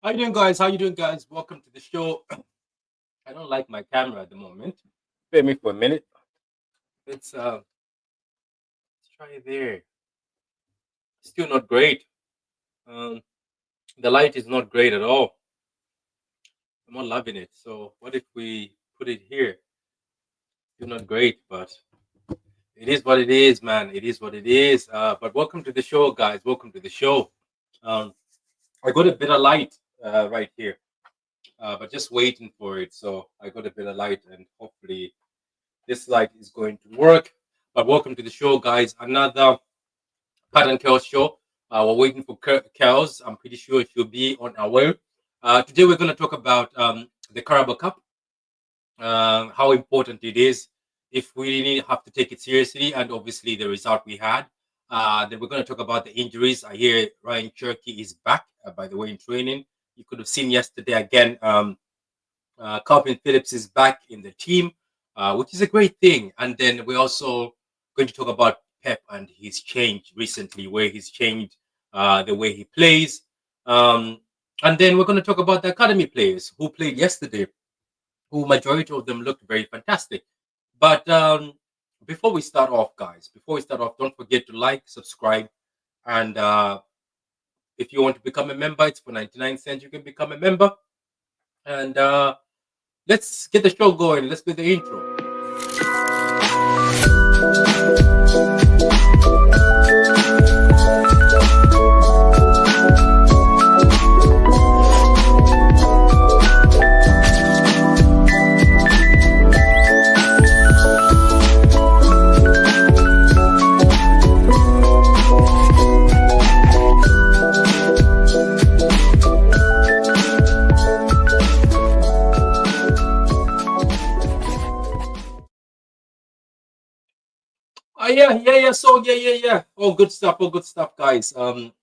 How you doing, guys? How you doing, guys? Welcome to the show. I don't like my camera at the moment. Bear me for a minute. Let's try there. Still not great. Um, the light is not great at all. I'm not loving it. So what if we put it here? Still not great, but it is what it is, man. It is what it is. But welcome to the show, guys. Welcome to the show. Um, I got a bit of light right here, but just waiting for it. So I got a bit of light, and hopefully this light is going to work. But welcome to the show, guys. Another Pat Kels Show. We're waiting for Kels. I'm pretty sure she'll be on our way. Today we're going to talk about the Carabao Cup, how important it is, if we really have to take it seriously, and obviously the result we had. Then we're going to talk about the injuries. I hear Ryan Cherky is back, by the way, in training. You could have seen yesterday again. Calvin Phillips is back in the team, which is a great thing. And then we're also going to talk about Pep and his change recently, where he's changed the way he plays. And then we're going to talk about the academy players who played yesterday, who majority of them looked very fantastic. But before we start off, guys, don't forget to like, subscribe, and if you want to become a member, it's for 99 cents. You can become a member. And let's get the show going. Let's do the intro. Yeah. So yeah. All good stuff, guys.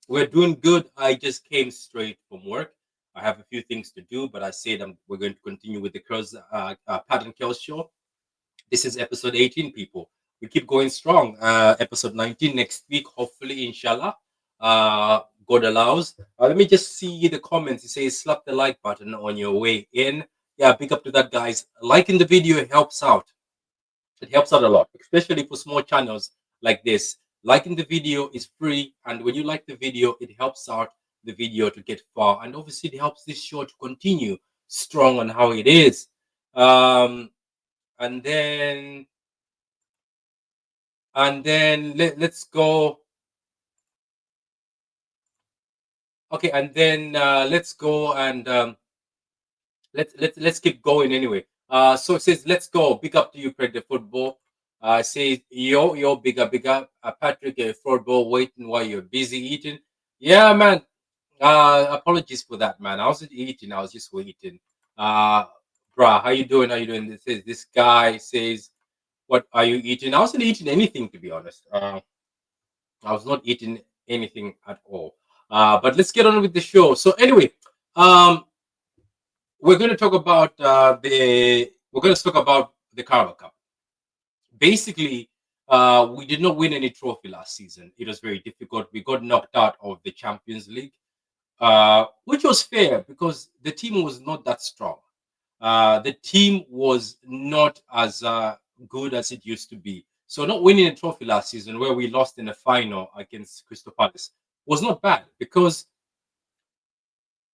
We're doing good. I just came straight from work. I have a few things to do, but I said we're going to continue with the Pat and Kels show. This is episode 18, people. We keep going strong. Episode 19 next week, hopefully, inshallah. God allows. Let me just see the comments. It says slap the like button on your way in. Yeah, big up to that, guys. Liking the video helps out. It helps out a lot, especially for small channels like this. Liking the video is free, and when you like the video, it helps out the video to get far, and obviously it helps this show to continue strong on how it is. And then let's go. Okay, and then let's go and let's keep going anyway. So it says, let's go. Big up to you, Craig the Football. Says, yo, bigger. Patrick, football waiting while you're busy eating. Yeah, man. Apologies for that, man. I wasn't eating. I was just waiting. Bruh, how you doing? This guy says, what are you eating? I wasn't eating anything, to be honest. I was not eating anything at all. But let's get on with the show. So anyway, we're going to talk about the Carabao Cup. Basically, we did not win any trophy last season. It was very difficult. We got knocked out of the Champions League, which was fair because the team was not that strong. The team was not as good as it used to be. So not winning a trophy last season, where we lost in the final against Crystal Palace, was not bad because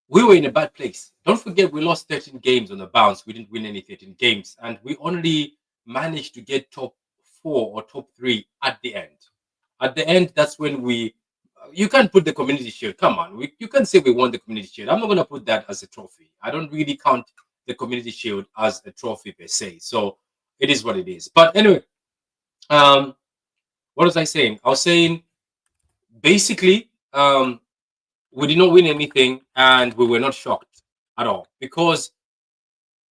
we were in a bad place. Don't forget, we lost 13 games on the bounce. We didn't win any 13 games, and we only managed to get top 4 or top 3 at the end. At the end, that's when you can't put the Community Shield. Come on, you can't say we won the Community Shield. I'm not going to put that as a trophy. I don't really count the Community Shield as a trophy per se. So it is what it is. But anyway, what was I saying? I was saying basically, we did not win anything, and we were not shocked at all because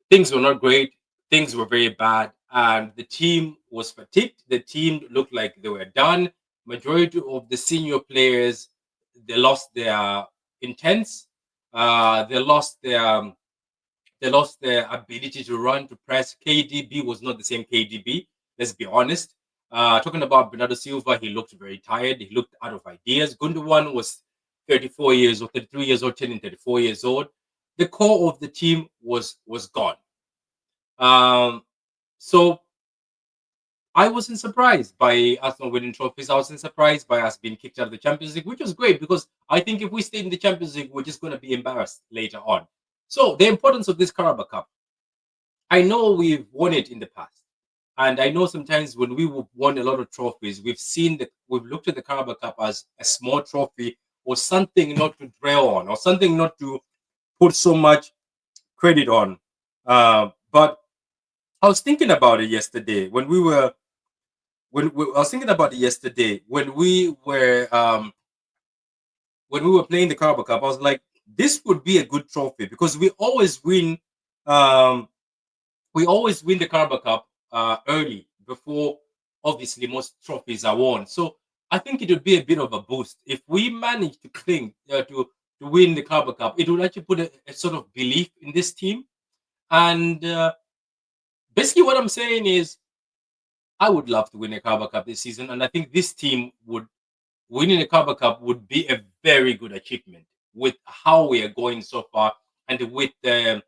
things were not great. Things were very bad, and the team was fatigued. The team looked like they were done. Majority of the senior players, they lost their intents. They lost their ability to run, to press. KDB was not the same KDB. Let's be honest. Talking about Bernardo Silva, he looked very tired. He looked out of ideas. Gundogan was 34 years old, 33 years old, turning 34 years old. the core of the team was gone. Um, so I wasn't surprised by us not winning trophies. I wasn't surprised by us being kicked out of the Champions League, which was great because I think if we stayed in the Champions League, we're just going to be embarrassed later on. So the importance of this Carabao Cup, I know we've won it in the past, and I know sometimes when we have won a lot of trophies, we've looked at the Carabao Cup as a small trophy or something not to dwell on or something not to put so much credit on. But I was thinking about it yesterday I was thinking about it yesterday when we were playing the Carabao Cup. I was like, this would be a good trophy because um, we always win the Carabao Cup early before obviously most trophies are won. So I think it would be a bit of a boost if we manage to cling to win the Carabao Cup. It would actually put a sort of belief in this team. And basically, what I'm saying is, I would love to win a Carabao Cup this season, and I think this team would winning a Carabao Cup would be a very good achievement with how we are going so far and with the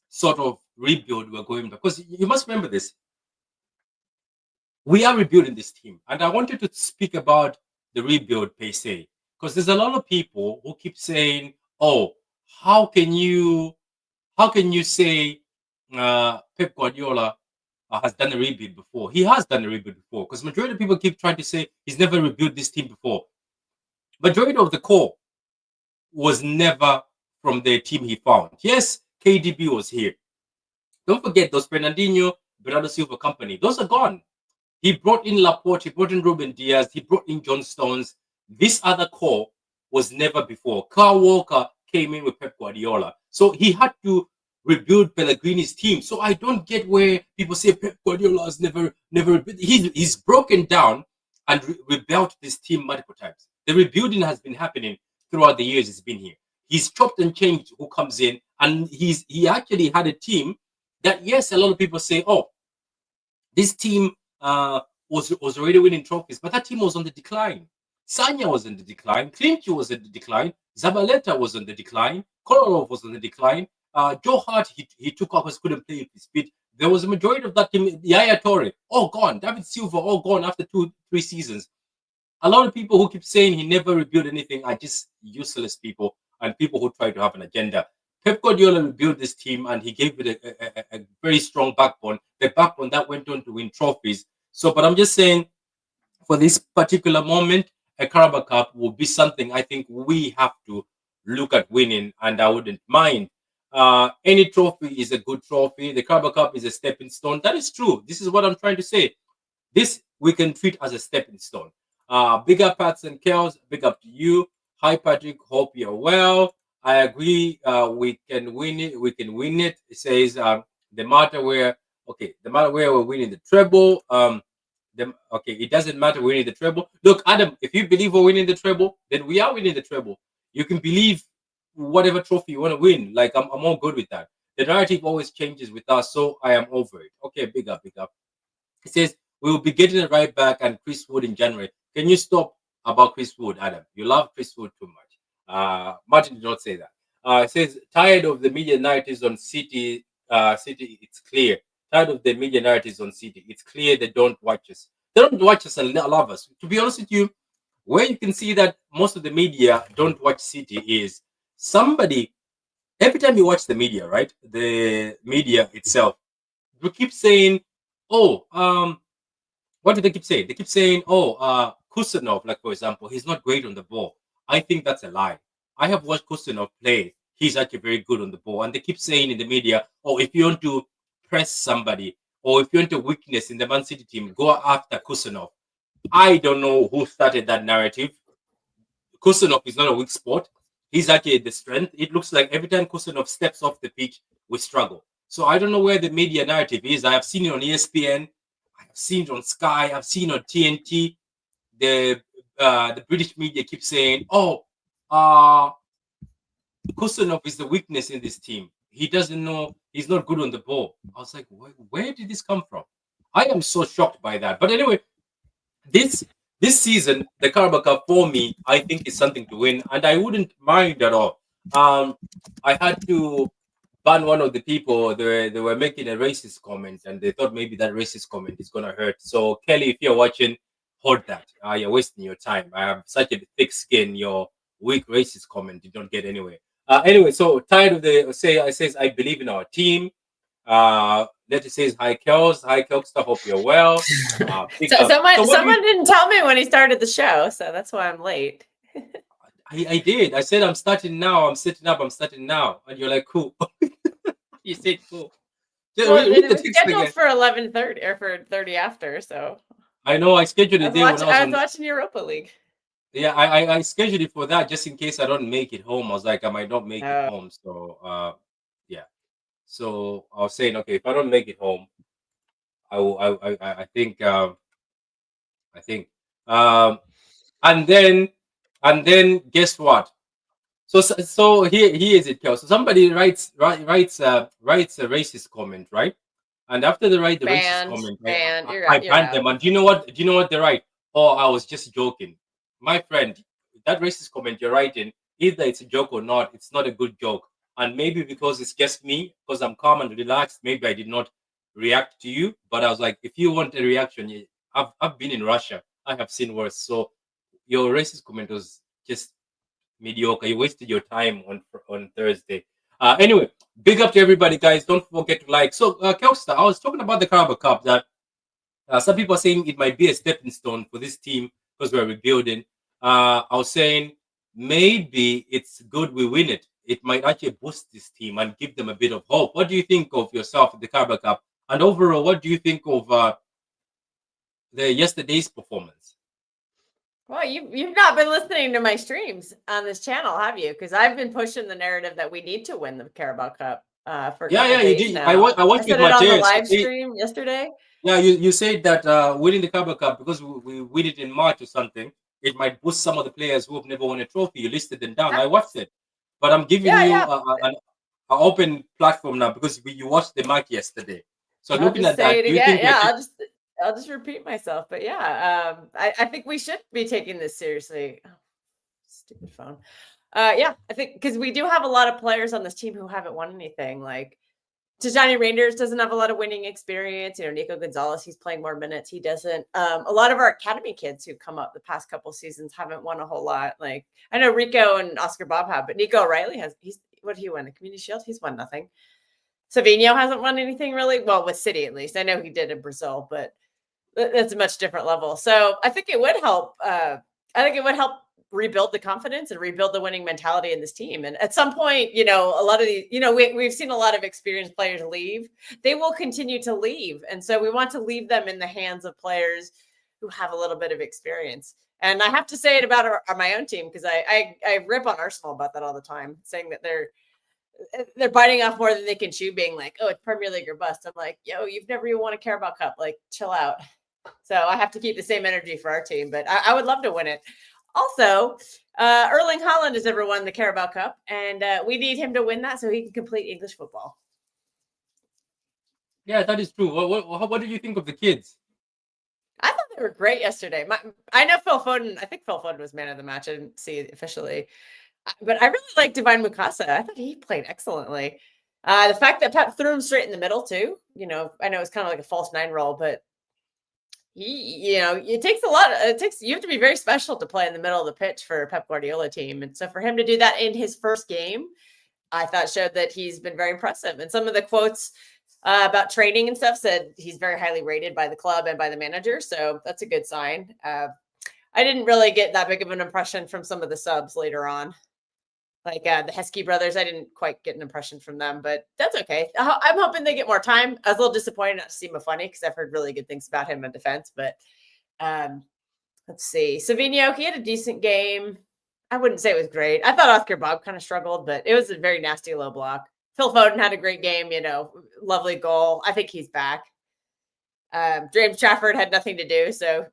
sort of rebuild we're going. Because you must remember this, we are rebuilding this team, and I wanted to speak about the rebuild per se, because there's a lot of people who keep saying, "Oh, how can you, how can you say Pep Guardiola has done a rebuild before?" He has done a rebuild before, because majority of people keep trying to say he's never rebuilt this team before. Majority of the core was never from the team he found. Yes, KDB was here. Don't forget those Fernandinho, Bernardo Silva company. Those are gone. He brought in Laporte, he brought in Ruben Diaz, he brought in John Stones. This other core was never before. Carl Walker came in with Pep Guardiola. So he had to rebuild Pellegrini's team. So I don't get where people say Pep Guardiola has never he's broken down and rebuilt this team multiple times. The rebuilding has been happening throughout the years he's been here. He's chopped and changed who comes in, and he actually had a team that, yes, a lot of people say, oh, this team was already winning trophies, but that team was on the decline. Sanya was in the decline. Klimchi was in the decline. Zabaleta was on the decline. Kolarov was on the decline. Joe Hart, he took off because couldn't play with his feet. There was a majority of that team. Yaya Torre, all gone. David Silva, all gone after 2-3 seasons. A lot of people who keep saying he never rebuilt anything are just useless people and people who try to have an agenda. Pep Guardiola rebuilt this team and he gave it a very strong backbone, the backbone that went on to win trophies. So, but I'm just saying, for this particular moment, a Carabao Cup will be something I think we have to look at winning, and I wouldn't mind. Any trophy is a good trophy. The Carabao Cup is a stepping stone. That is true. This is what I'm trying to say. This we can treat as a stepping stone. Big up, Pat Kels. Big up to you. Hi, Patrick. Hope you're well. I agree. We can win it. We can win it. It says the matter where the matter where we're winning the treble. It doesn't matter winning the treble. Look, Adam, if you believe we're winning the treble, then we are winning the treble. You can believe whatever trophy you want to win. Like I'm all good with that. The narrative always changes with us, so I am over it. Okay, big up, big up. It says we will be getting it right back and Chris Wood in January. Can you stop about Chris Wood, Adam? You love Chris Wood too much. Martin did not say that. It says tired of the media narratives on City. City, it's clear. Tired of the media narratives on City. It's clear they don't watch us. They don't watch us and love us. To be honest with you, where you can see that most of the media don't watch City is somebody. Every time you watch the media, right? The media itself, you keep saying, "Oh, what do they keep saying? They keep saying, "Oh, Kusanov, like for example, he's not great on the ball." I think that's a lie. I have watched Kusanov play. He's actually very good on the ball, and they keep saying in the media, "Oh, if you want to press somebody, or if you want a weakness in the Man City team, go after Kusanov." I don't know who started that narrative. Kusanov is not a weak spot. He's actually the strength. It looks like every time Kusanov steps off the pitch, we struggle. So I don't know where the media narrative is. I have seen it on ESPN. I've seen it on Sky. I've seen it on TNT. The British media keep saying, "Oh, Kusanov is the weakness in this team. He doesn't know. He's not good on the ball." I was like, where did this come from? I am so shocked by that. But anyway, this this season, the Carabao Cup for me, I think is something to win, and I wouldn't mind at all. I had to ban one of the people. They were making a racist comment, and they thought maybe that racist comment is gonna hurt. So Kelly, if you're watching, hold that. You're wasting your time. I have such a thick skin. Your weak racist comment did not get anywhere. Anyway, so tired of the say. I says I believe in our team. Letty says hi, Kels. Hi, Kels. I hope you're well. Pick So up. So someone didn't tell me when he started the show, so that's why I'm late. I did. I said I'm starting now. I'm sitting up. I'm starting now, and you're like, cool. You said cool. Just Well, read it the was text scheduled again. for 11:30 or for 30 after. So I know. I scheduled it there when I was I on. was watching Europa League. Yeah, I scheduled it for that just in case I don't make it home. I was like, I might not make it Oh. home. So yeah. So I was saying, okay, if I don't make it home, I will. I think. I think. Um, and then guess what? So here is it, Kel. So somebody writes a racist comment, right? And after they write the racist comment, Banned. I You're banned out. them. And do you know what? Do you know what they write? Oh, I was just joking, my friend. That racist comment you're writing, either it's a joke or not, it's not a good joke. And maybe because it's just me, because I'm calm and relaxed, maybe I did not react to you. But I was like, if you want a reaction, I've been in Russia. I have seen worse. So your racist comment was just mediocre. You wasted your time on Thursday. Anyway, big up to everybody, guys. Don't forget to like. So, Kelster, I was talking about the Carabao Cup that some people are saying it might be a stepping stone for this team because we're rebuilding. I was saying maybe it's good we win it. It might actually boost this team and give them a bit of hope. What do you think of yourself at the Carabao Cup? And overall, what do you think of the yesterday's performance? Well, you've not been listening to my streams on this channel, have you? Because I've been pushing the narrative that we need to win the Carabao Cup for a couple You days did. now. I watched I with said it on the Mateus. live stream yesterday. Yeah, you said that winning the Carabao Cup because we win it in March or something, it might boost some of the players who have never won a trophy. You listed them down. I watched it, but I'm giving you Yeah. an open platform now because you watched the match yesterday. So I'll looking just at say that, it do you again. think Yeah, I'll just repeat myself. But yeah, I think we should be taking this seriously. Oh, stupid phone. Yeah, I think because we do have a lot of players on this team who haven't won anything. Like Tijani Rangers doesn't have a lot of winning experience. You know, Nico Gonzalez, he's playing more minutes. He doesn't. A lot of our academy kids who come up the past couple seasons haven't won a whole lot. Like I know Rico and Oscar Bob have, but Nico O'Reilly has. What did he win? The Community Shield? He's won nothing. Savino hasn't won anything really. Well, with City at least. I know he did in Brazil, but that's a much different level. So I think it would help. I think it would help rebuild the confidence and rebuild the winning mentality in this team. And at some point, you know, a lot of these, you know, we've seen a lot of experienced players leave. They will continue to leave. And so we want to leave them in the hands of players who have a little bit of experience. And I have to say it about my own team because I rip on Arsenal about that all the time, saying that they're biting off more than they can chew, being like, oh, it's Premier League or bust. I'm like, yo, you've never even won a Carabao Cup. Like, chill out. So I have to keep the same energy for our team, but I would love to win it. Also, Erling Haaland has never won the Carabao Cup, and we need him to win that so he can complete English football. Yeah, that is true. What did you think of the kids? I thought they were great yesterday. I know Phil Foden. I think Phil Foden was man of the match. I didn't see it officially. But I really like Divine Mukasa. I thought he played excellently. The fact that Pep threw him straight in the middle too, you know, I know it's kind of like a false nine role, but you know, it takes a lot. You have to be very special to play in the middle of the pitch for a Pep Guardiola team. And so for him to do that in his first game, I thought showed that he's been very impressive. And some of the quotes about training and stuff said he's very highly rated by the club and by the manager. So that's a good sign. I didn't really get that big of an impression from some of the subs later on. Like the Heskey brothers, I didn't quite get an impression from them, but that's okay. I'm hoping they get more time. I was a little disappointed not to see Mafani because I've heard really good things about him in defense. But let's see. Savino, he had a decent game. I wouldn't say it was great. I thought Oscar Bob kind of struggled, but it was a very nasty low block. Phil Foden had a great game, you know, lovely goal. I think he's back. James Trafford had nothing to do, so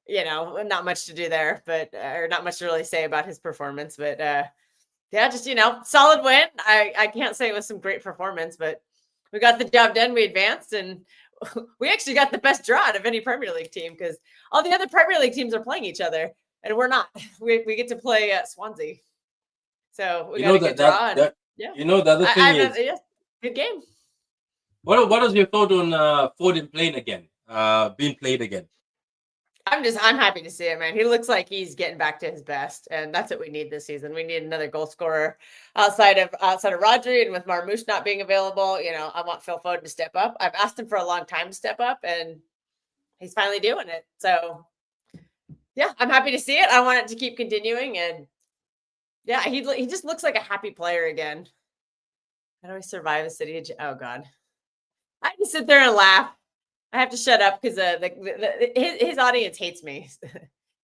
you know, not much to do there, but or not much to really say about his performance. But yeah, just you know, solid win. I can't say it was some great performance, but we got the job done. We advanced, and we actually got the best draw out of any Premier League team because all the other Premier League teams are playing each other, and we're not. We get to play Swansea, so we got a good draw. Yeah. You know, the other thing is, Yes, good game. what is your thought on Foden playing again? Being played again. I'm happy to see it, man. He looks like he's getting back to his best, and that's what we need this season. We need another goal scorer outside of Rodri, and with Marmoush not being available, I want Phil Foden to step up. I've asked him for a long time to step up, and he's finally doing it. So yeah, I'm happy to see it. I want it to keep continuing, and yeah, he just looks like a happy player again. How do I survive a city? Oh God, I can sit there and laugh. I have to shut up because his audience hates me.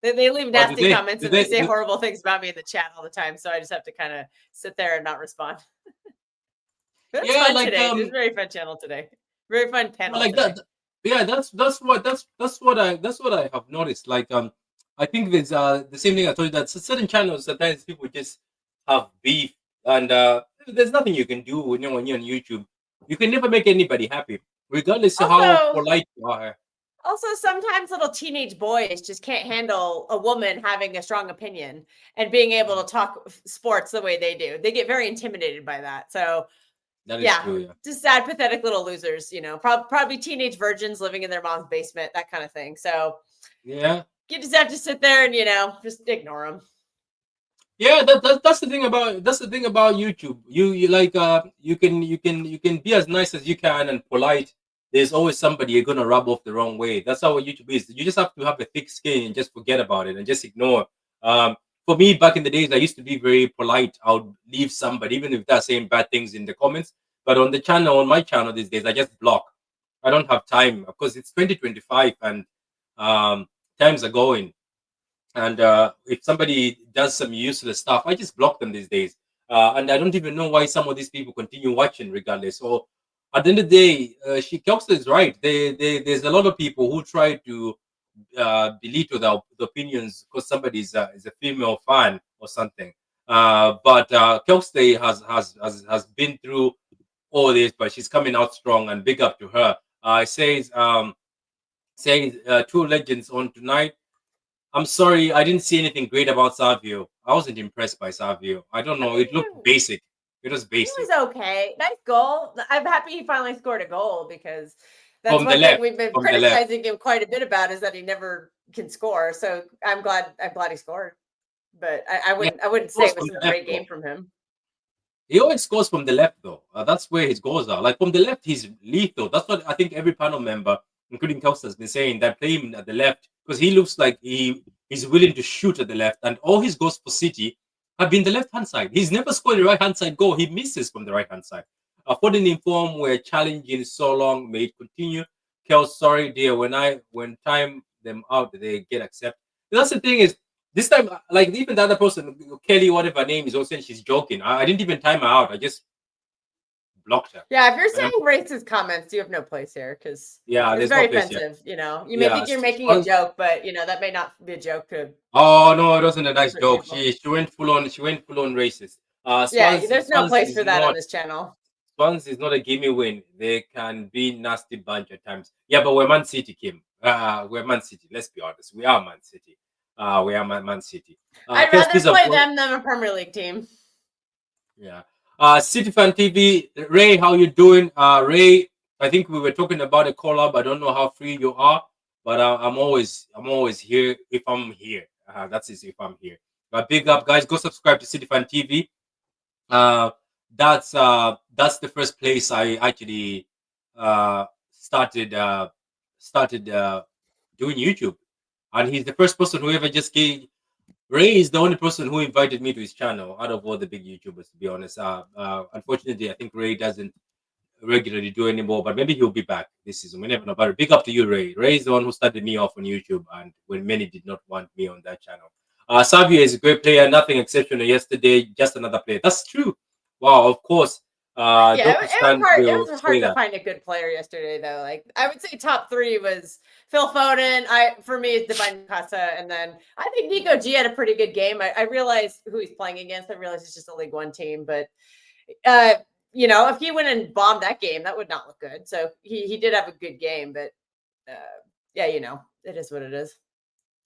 They leave Or did nasty they? comments Did and they they? say horrible things about me in the chat all the time. So I just have to kind of sit there and not respond. But it's Yeah, fun like today. It was a very fun channel today. Very fun panel like today. that. Yeah, that's what I have noticed. Like I think there's the same thing I told you that certain channels sometimes people just have beef, and there's nothing you can do when you're on YouTube. You can never make anybody happy, regardless of how Also, polite you are. also sometimes little teenage boys just can't handle a woman having a strong opinion and being able to talk sports the way they do. They get very intimidated by that. So That is yeah, true. Yeah. just sad, pathetic little losers, probably teenage virgins living in their mom's basement, that kind of thing. So Yeah. you just have to sit there and, just ignore them. Yeah, that's the thing about YouTube. You like you can be as nice as you can and polite. There's always somebody you're gonna rub off the wrong way. That's how YouTube is. You just have to have a thick skin and just forget about it and just ignore. For me, back in the days, I used to be very polite. I would leave somebody even if they're saying bad things in the comments. But on my channel these days, I just block. I don't have time because it's 2025 and um, times are going. And if somebody does some useless stuff, I just block them these days. And I don't even know why some of these people continue watching regardless. So at the end of the day, Kelsa is right. There's a lot of people who try to belittle the opinions because somebody is a female fan or something. But Kelsa has been through all this, but she's coming out strong, and big up to her. Says two legends on tonight. I'm sorry, I didn't see anything great about Savio. I wasn't impressed by Savio. I don't I know. It looked mean, basic. It was he basic was okay. Nice goal. I'm happy he finally scored a goal because that's from the one thing left. we've been From the left. criticizing him quite a bit about is that he never can score. So I'm glad he scored. But I Yeah, wouldn't say scores it was from some the left great though. game from him. He always scores from the left though. That's where his goals are. Like from the left, he's lethal. That's what I think every panel member, including Kelsa, has been saying. That play him at the left because he looks like he's willing to shoot at the left, and all his goals for City have been the left hand side. He's never scored the right hand side goal. He misses from the right hand side. Foden in form, we're challenging so long. May it continue. Kels, sorry dear. When time them out, they get accepted. That's the thing is this time, like even the other person, Kelly, whatever her name is, also saying she's joking. I didn't even time her out. I just blocked her. Yeah, if you're And saying racist comments, you have no place here because yeah, it's there's no very place yet. offensive. You may Yeah. think you're making a joke, but that may not be a joke to Oh no, it wasn't a nice certain joke. people. She went full on. She went full on racist. Yeah, there's no Swans place is for that on not. this channel. Swans is not a gimme win. They can be nasty bunch at times. Yeah, but we're Man City, Kim. We're Man City. Let's be honest. We are Man City. We are Man City. I'd Kels, rather please play avoid. them than a Premier League team. Yeah. City Fan TV, Ray, how you doing? Ray, I think we were talking about a collab. I don't know how free you are, but I'm always here if I'm here. That's it, if I'm here. Big up, guys. Go subscribe to City Fan TV. Uh, that's the first place I actually started doing YouTube, and he's the first person who ever just gave. Ray is the only person who invited me to his channel out of all the big YouTubers, to be honest. Unfortunately, I think Ray doesn't regularly do anymore, but maybe he'll be back this season. We never know. But big up to you, Ray. Ray is the one who started me off on YouTube, and when many did not want me on that channel. Savio is a great player, nothing exceptional yesterday, just another player. That's true. Wow, of course. Yeah, Dr. it was Stan hard. will It was say hard to that. find a good player yesterday, though. Like I would say, top three was Phil Foden. For me, it's Divine Casa, and then I think Nico G had a pretty good game. I realized who he's playing against. I realized it's just a League One team, but uh, if he went and bombed that game, that would not look good. So he did have a good game, but yeah, it is what it is.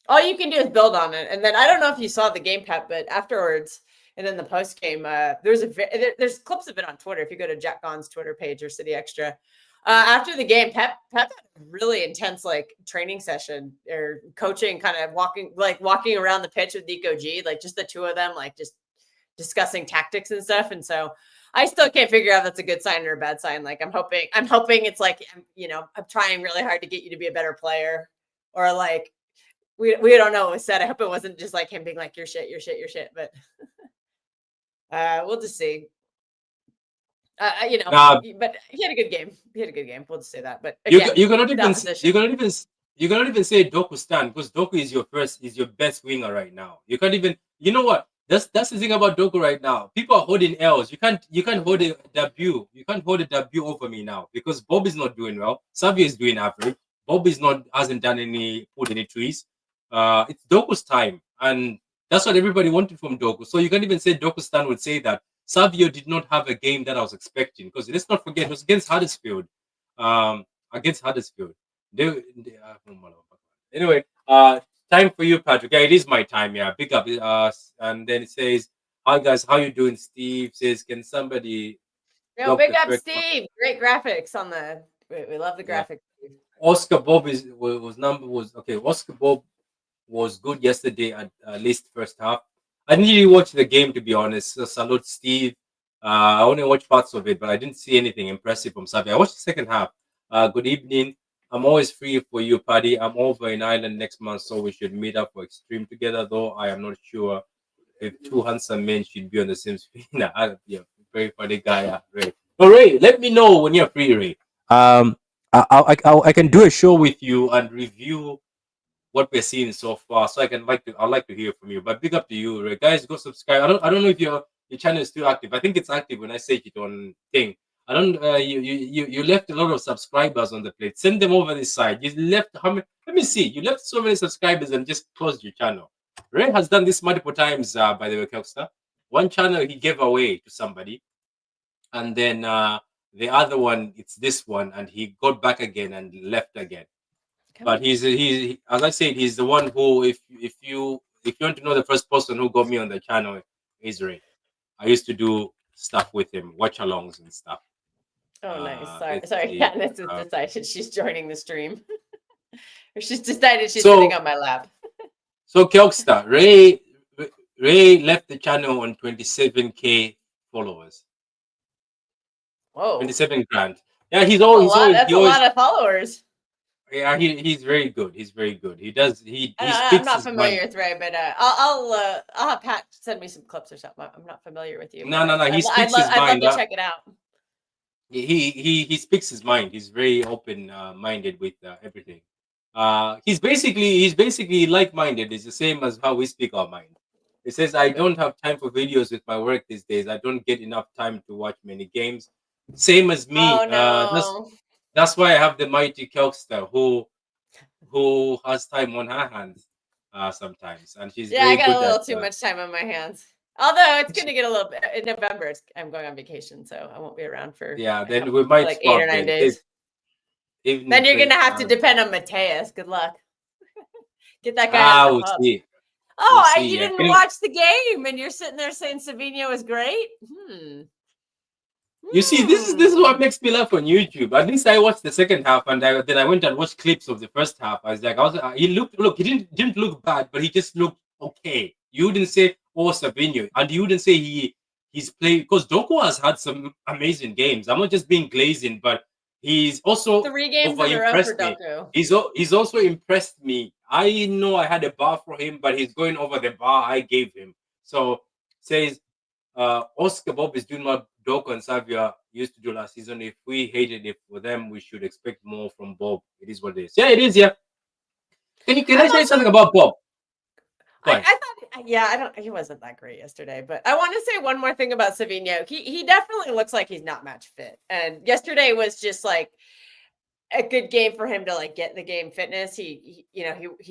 All you can do is build on it, and then I don't know if you saw the game, Pep, but afterwards And then the post game, there's clips of it on Twitter. If you go to Jack Gaughan's Twitter page or City Extra, after the game, Pep had a really intense like training session or coaching, kind of walking around the pitch with Nico G, like just the two of them, like just discussing tactics and stuff. And so I still can't figure out if that's a good sign or a bad sign. Like I'm hoping it's like, I'm trying really hard to get you to be a better player, or like we don't know what was said. I hope it wasn't just like him being like, you're shit, but we'll just see. But he had a good game. We'll just say that. But again, you cannot even say Doku stand, because Doku is your best winger right now. You can't even. You know what? That's the thing about Doku right now. People are holding L's. You can't hold a debut. You can't hold a debut over me now, because Bob is not doing well. Savio is doing average. Bob hasn't pulled any trees. It's Doku's time, and that's what everybody wanted from Doku. So you can't even say Doku stand would say that. Savio did not have a game that I was expecting, because let's not forget it was against Huddersfield. Anyway, time for you, Patrick. Yeah, it is my time. Yeah, pick up. And then it says, "Hi guys, how you doing?" Steve says, "Can somebody?" Big up, Steve. Great graphics on the. We love the graphics. Yeah. Oscar Bob Oscar Bob was good yesterday, at least first half. I didn't really watch the game, to be honest. So salute, Steve. I only watched parts of it, but I didn't see anything impressive from Savi. I watched the second half. Good evening. I'm always free for you, Paddy. I'm over in Ireland next month, so we should meet up for Extreme together, though I am not sure if two handsome men should be on the same screen. Yeah, very funny guy. Ray. So, Ray, let me know when you're free, Ray. I can do a show with you and review what we're seeing so far. So I'd like to hear from you. But big up to you, Ray. Guys, go subscribe. I don't know if your channel is still active. I think it's active when I say it on thing. I don't. You left a lot of subscribers on the plate. Send them over this side. You left how many? Let me see. You left so many subscribers and just closed your channel. Ray has done this multiple times. By the way, Kelster. One channel he gave away to somebody, and then the other one, it's this one, and he got back again and left again. But he's as I said, he's the one who, if you want to know the first person who got me on the channel, is Ray. I used to do stuff with him, watch alongs and stuff. Oh, nice. Sorry. Katniss has decided she's joining the stream. Or she's decided she's sitting on my lap. So Kelkstar, Ray left the channel on 27K followers. Whoa. 27 grand. Yeah, that's a lot of followers. Yeah, he's very good. He's very good. He speaks. I'm not familiar with Ray, but I'll have Pat send me some clips or something. I'm not familiar with you. No. He speaks his mind. I'd love to check it out. He speaks his mind. He's very open minded with everything. He's basically like-minded. It's the same as how we speak our mind. It says, I don't have time for videos with my work these days. I don't get enough time to watch many games. Same as me. Oh, no. That's why I have the mighty Kelkster who has time on her hands sometimes, and she's very I got good a little too much time on my hands. Although it's going to get a little bit in November. I'm going on vacation, so I won't be around for then we might like 8 or 9 days. Then you're going to have to depend on Mateus. Good luck. Get that guy on the pub. See. You didn't watch the game, and you're sitting there saying Savinho was great. You see, this is what makes me laugh on YouTube. At least I watched the second half, and then I went and watched clips of the first half. I was like, he didn't look bad, but he just looked okay. You wouldn't say, oh, Savinho, and you wouldn't say he's played, because Doku has had some amazing games. I'm not just being glazing, but he's also 3 games in a row for Doku. He's also impressed me. I know I had a bar for him, but he's going over the bar I gave him. So says Oscar Bob is doing what Doku and Savia used to do last season. If we hated it for them, we should expect more from Bob. It is what it is. Yeah, it is. Yeah. Can I say something about Bob? I thought, he wasn't that great yesterday, but I want to say one more thing about Savinho. He definitely looks like he's not match fit. And yesterday was just like a good game for him to like get in the game fitness. He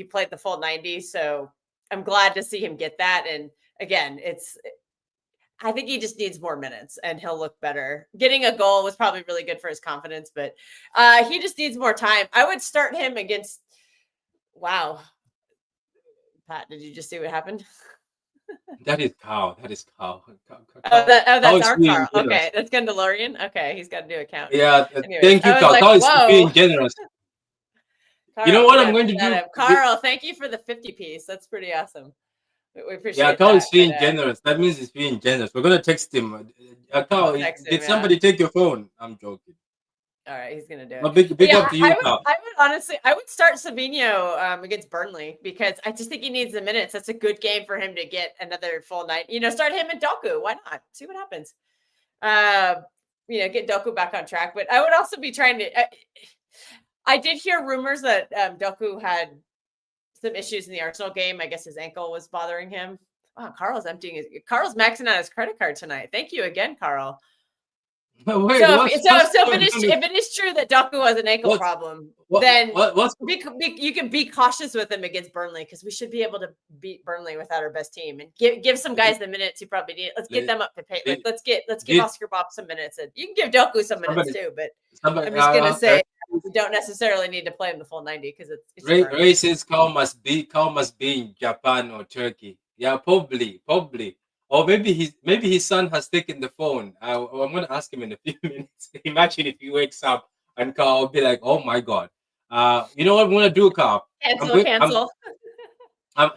played the full 90. So I'm glad to see him get that. And again, I think he just needs more minutes and he'll look better. Getting a goal was probably really good for his confidence, but he just needs more time. I would start him against, wow. Pat, did you just see what happened? That is cow. That is cow. Cow That's is our being Carl. generous. Okay, that's Gandalorian. Okay, he's got to do a count. Yeah, Anyways, thank you, I was cow. like, Cow is whoa, being generous. You know Carl, we what I'm gotta going put to that do? up. Carl, thank you for the 50 piece. That's pretty awesome. We Yeah, appreciate cow is that. But being generous. That means he's being generous. We're gonna text him. Cow, text him, did yeah. somebody take your phone? I'm joking. All right, he's gonna do it. But big Yeah, up to you, cow. I would honestly, I would start Savinho against Burnley because I just think he needs the minutes. That's a good game for him to get another full night. Start him and Doku. Why not? See what happens. Uh, get Doku back on track. But I would also be trying to. I did hear rumors that Doku had some issues in the Arsenal game. I guess his ankle was bothering him. Wow, Carl's maxing out his credit card tonight. Thank you again, Carl. Wait, So what's going on if it is true that Doku has an ankle what's problem, then what's you can be cautious with him against Burnley because we should be able to beat Burnley without our best team and give some guys the minutes you probably need. Let's get them up to pay. Like did, let's give did Oscar Bob some minutes, and you can give Doku some minutes somebody too. But somebody I'm just gonna say we don't necessarily need to play him the full 90 because it's Burnley. Ray says cow must be in Japan or Turkey. Yeah, probably. Or maybe his son has taken the phone. I'm gonna ask him in a few minutes. Imagine if he wakes up and Carl will be like, "Oh my god." You know what I'm gonna do, Carl? Cancel.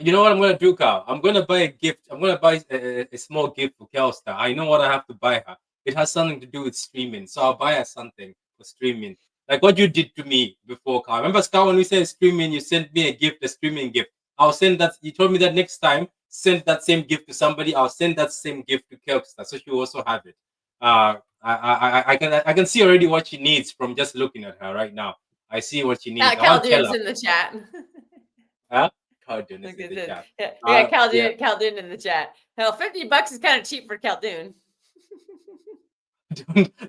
You know what I'm gonna do, Carl? I'm gonna buy a gift. I'm gonna buy a small gift for Kelstar. I know what I have to buy her. It has something to do with streaming, so I'll buy her something for streaming. Like what you did to me before, Carl. Remember, Carl, when we said streaming, you sent me a streaming gift. I'll send that. You told me that next time, send that same gift to somebody. I'll send that same gift to Kelstar, so she will also have it. I can see already what she needs from just looking at her right now. I see what she needs. I want to tell Caldoon's her. in the chat. Huh? Cardoon is in the chat. Yeah, we got Yeah. Caldoon in the chat. Hell, $50 is kind of cheap for Caldoon.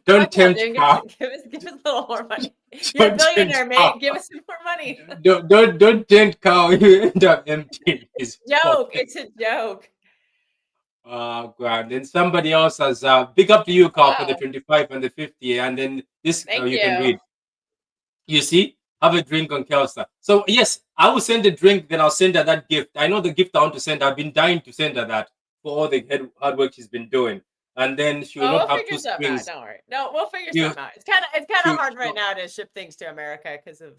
Don't tempt Carl. Give us a little more money. You're a billionaire, mate. Give us some more money. Don't tempt Carl. You end up emptying his joke. pocket. It's a joke. God. Then somebody else has big up to you, Carl, for the 25 and the 50. And then this you can read. You see? Have a drink on Kelsa. So yes, I will send a drink, then I'll send her that gift. I know the gift I want to send her. I've been dying to send her that for all the hard work she's been doing. And then she will not have two strings. Don't worry. No, we'll figure something out. It's kind of hard right now to ship things to America because of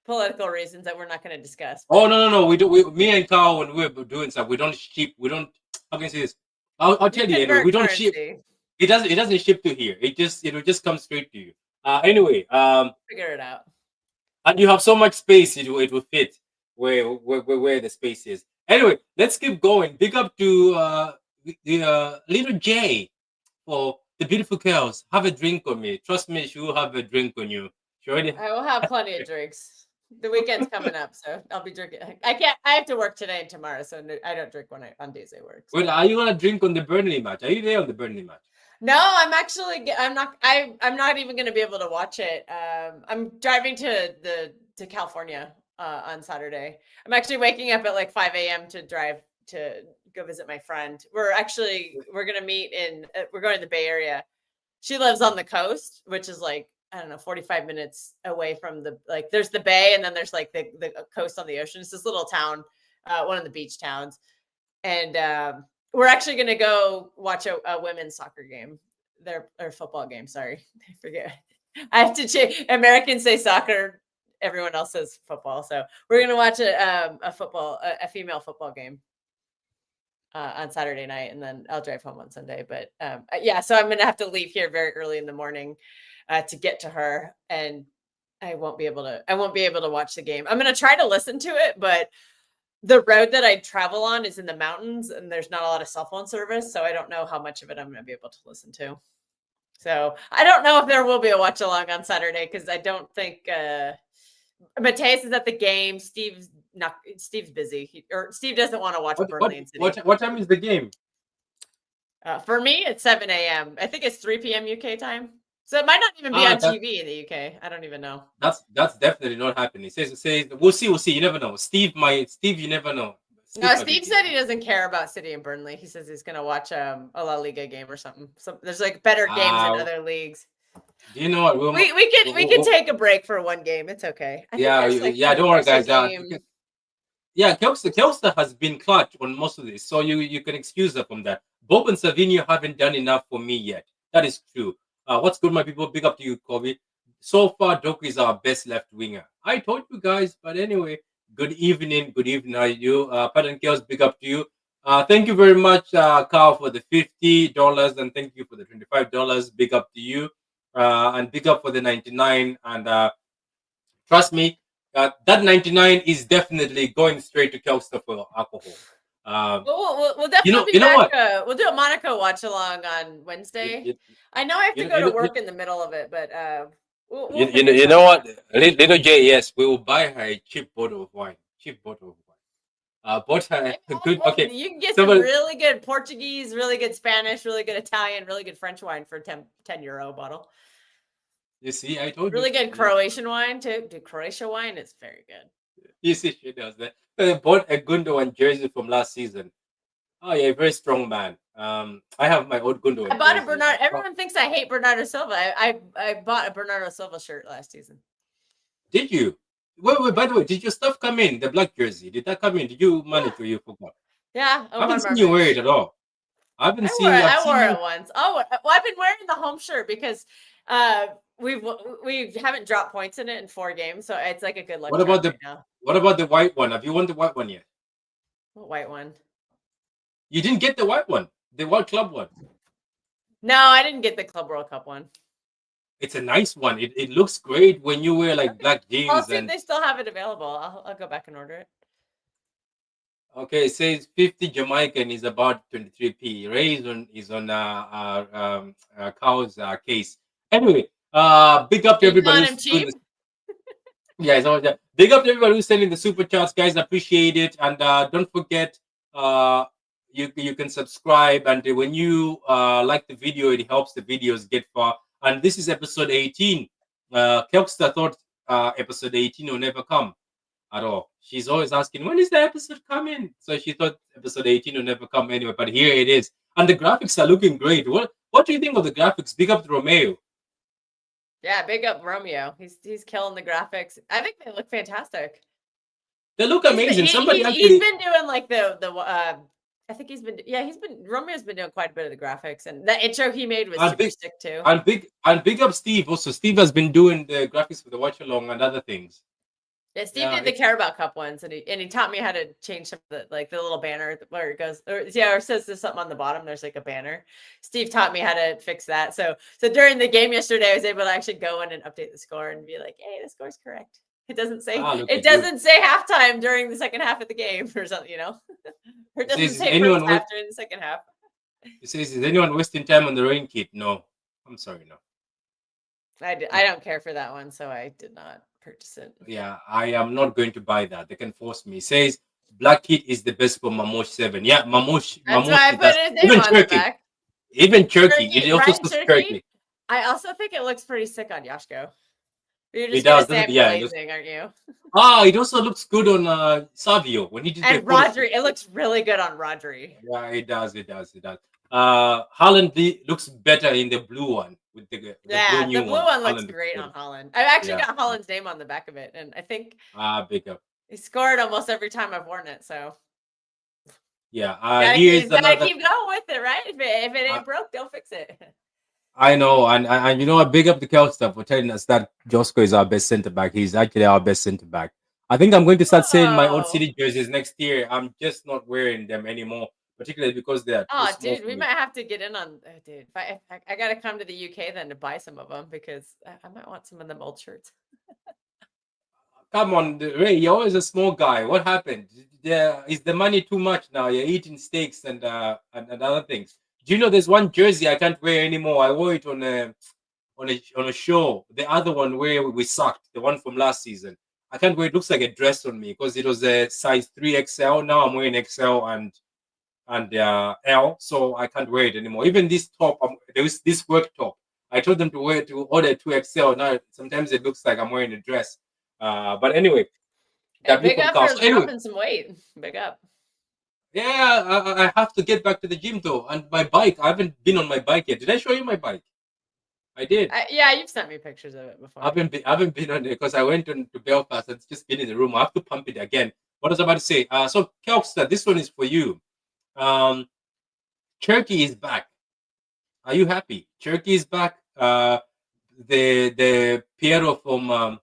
political reasons that we're not going to discuss. Oh no. Me and Carl, when we're doing stuff, we don't ship. We don't. How can I say this? I'll tell you anyway. We don't ship. It doesn't ship to here. It just comes straight to you. Anyway. Figure it out. And you have so much space. It will fit where the space is. Anyway, let's keep going. Big up to the little J for the beautiful girls. Have a drink on me. Trust me, she will have a drink on you. I will have plenty of drinks. The weekend's coming up, so I'll be drinking. I have to work today and tomorrow, so I don't drink on days I work. So. Wait, are you gonna drink on the Burnley match? Are you there on the Burnley match? No, I'm not even gonna be able to watch it. I'm driving to California on Saturday. I'm actually waking up at like 5 a.m. to drive to go visit my friend. We're gonna meet we're going to the Bay Area. She lives on the coast, which is like, I don't know, 45 minutes away from there's the bay and then there's like the coast on the ocean. It's this little town, one of the beach towns. And we're actually going to go watch a women's soccer game, their football game. Sorry, I forget. I have to change. Americans say soccer. Everyone else says football. So we're going to watch a female football game on Saturday night, and then I'll drive home on Sunday. But so I'm going to have to leave here very early in the morning to get to her, and I won't be able to watch the game. I'm going to try to listen to it, but the road that I travel on is in the mountains and there's not a lot of cell phone service. So I don't know how much of it I'm going to be able to listen to. So I don't know if there will be a watch along on Saturday because I don't think Mateus is at the game. Steve's busy. Steve doesn't want to watch Burnley and City. What time is the game? For me, it's 7 a.m. I think it's 3 p.m. UK time. So it might not even be on TV in the UK. I don't even know. That's definitely not happening. It says we'll see. You never know. Steve, you never know. Steve said he doesn't care about City and Burnley. He says he's gonna watch a La Liga game or something. There's like better games in other leagues. Do you know what? We can take a break for one game. It's okay. Don't worry, guys. Yeah, Kelster has been clutch on most of this, so you can excuse her from that. Bob and Savinio haven't done enough for me yet. That is true. What's good, my people? Big up to you, Kobe. So far, Doku is our best left winger. I told you guys, but anyway, good evening. Good evening. How are you? Pat and Kels, big up to you. Thank you very much, Carl, for the $50, and thank you for the $25. Big up to you, and big up for the 99. And trust me, that 99 is definitely going straight to Kelster for alcohol. Um, We'll definitely be you know back. what? We'll do a Monaco watch along on You, Wednesday. you, I know I have to you, go you, to know, you, work in the middle of it, but we'll you figure you know something what? out. Little J, yes, we will buy her a cheap bottle of wine. Cheap bottle of wine. Bought her a good. Well, Okay, you can get some so really good Portuguese, really good Spanish, really good Italian, really good French wine for 10 euro bottle. you see, I told you. Really good Croatian wine too. Dude, Croatia wine is very good. You see, she does that. Bought a Gundogan jersey from last season. Oh yeah, very strong man. I have my old I Gundogan bought a jersey. Bernardo. Everyone thinks I hate Bernardo Silva. I bought a Bernardo Silva shirt last season. Did you? Wait. By the way, did your stuff come in? The black jersey, did that come in? Did you manage or you forgot? Yeah, I haven't one seen you wear it merch. at all. I haven't I wore seen it. you. I've I seen wore you. it once. Oh, well, I've been wearing the home shirt because uh we haven't dropped points in it in 4 games, so it's like a good luck What charm about the right now. what about the white one? Have you won the white one yet? What white one? You didn't get the white one, the World Club one. No, I didn't get the Club World Cup one. It's a nice one. It looks great when you wear like black I'll jeans see if and they still have it available. I'll go back and order it. okay. It says 50 Jamaican is about 23p. Ray is on Cow's case. Anyway, big up to Are you everybody on him who's doing cheap? this. Yeah, it's always that. Big up to everybody who's sending the super chats, guys. Appreciate it, and don't forget, uh, you can subscribe, and when you like the video, it helps the videos get far. And this is episode 18. Kelkster thought episode 18 will never come at all. She's always asking, when is the episode coming? So she thought episode 18 will never come anyway, but here it is, and the graphics are looking great. What do you think of the graphics? Big up to Romeo. Yeah, big up Romeo. He's killing the graphics. I think they look fantastic. They look He's been, amazing. Somebody he's actually. been doing like I think Romeo's been doing quite a bit of the graphics, and that intro he made was And super big sick too. and big up Steve also. Steve has been doing the graphics for the watch along and other things. Yeah, Steve Yeah, did the Carabao Cup ones, and he taught me how to change some of the little banner where it goes, or it says there's something on the bottom. There's like a banner. Steve taught me how to fix that. So during the game yesterday, I was able to actually go in and update the score and be like, "Hey, the score's correct." It doesn't say look at you. halftime during the second half of the game or something, or it It says doesn't is say first anyone half with during the second half. it says is anyone wasting time on the rain kit? No. I'm sorry, no. I don't care for that one, so I did not purchase it. Yeah, I am not going to buy that. They can force me. It says Black Kit is the best for Mamosh 7. Yeah, That's why I it put does. his name Even on the Turkey. back. Even Turkey. Turkey, It also Ryan says Turkey. Turkey. I also think it looks pretty sick on Yashko. You're It just does, gonna doesn't say it? I'm Yeah, glazing, aren't you? it also looks good on Savio when he did the And photo shoot. Rodri, it looks really good on Rodri. Yeah, it does. Holland looks better in the blue one with the blue Yeah, new the blue one looks Holland looks great better. on Holland. I've actually Yeah. got Holland's name on the back of it, and I think Big up. he scored almost every time I've worn it. So Yeah. you Here's gotta another. keep going with it, right? If it Uh, ain't broke, don't fix it. I know, and you know what? Big up the Kelster for telling us that Josko is our best centre back. He's actually our best centre back. I think I'm going to start selling my old Whoa. City jerseys next year. I'm just not wearing them anymore, particularly because they are too Oh, small dude, for we me. might have to get in on, dude. If I gotta come to the UK then to buy some of them because I might want some of them old shirts. Come on, Ray, you're always a small guy. What happened? Is the money too much now? You're eating steaks and other things. Do you know there's one jersey I can't wear anymore? I wore it on a show. The other one where we sucked, the one from last season. I can't wear it. Looks like a dress on me because it was a size 3XL. Now I'm wearing XL and L, so I can't wear it anymore. Even this top, there was this work top. I told them to order 2XL. Now sometimes it looks like I'm wearing a dress. But anyway, Hey, W big up for podcast. So anyway, dropping some weight. Big up. yeah, I have to get back to the gym though, and my bike. I haven't been on my bike yet. Did I show you my bike? I did. Yeah, you've sent me pictures of it before. I haven't been on it because I went to Belfast and it's just been in the room. I have to pump it again. what was I about to say? So Kelster, this one is for you. Turkey is back. Are you happy? Turkey is back. The Piero from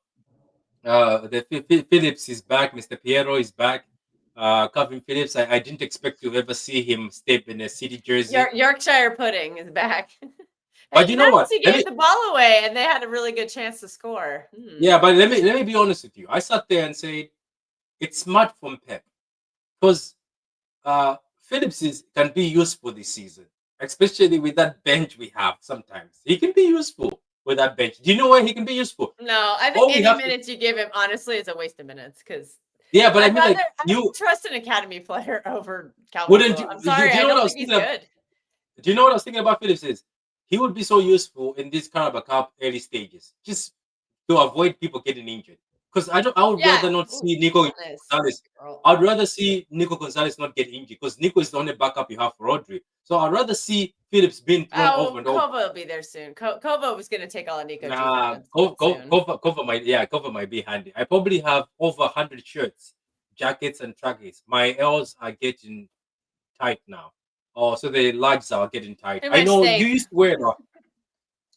Phillips is back. Mr. Piero is back. Calvin Phillips. I didn't expect to ever see him step in a City jersey. Yorkshire pudding is back. But you know what? He gave the ball away, and they had a really good chance to score. Yeah, but let me be honest with you. I sat there and said it's smart from Pep because Phillips can be useful this season, especially with that bench we have. Sometimes he can be useful with that bench. Do you know where he can be useful? No, I think any minutes you give him, honestly, is a waste of minutes because. Yeah, but I mean, you trust an academy player over Calvin. Wouldn't you? I'm sorry, I don't think he's good. Do you know what I was thinking about Phillips is? He would be so useful in this Carabao Cup early stages, just to avoid people getting injured. Because I would rather not see Nico Gonzalez. I'd rather see Nico Gonzalez not get injured because Nico is the only backup you have for Rodri. So I'd rather see Phillips being thrown over and over. Kova will be there soon. Kova was going to take all of Nico's. Kova might be handy. I probably have over 100 shirts, jackets, and trackies. My L's are getting tight now. Oh, so the larges are getting tight. I know steak. You used to wear it.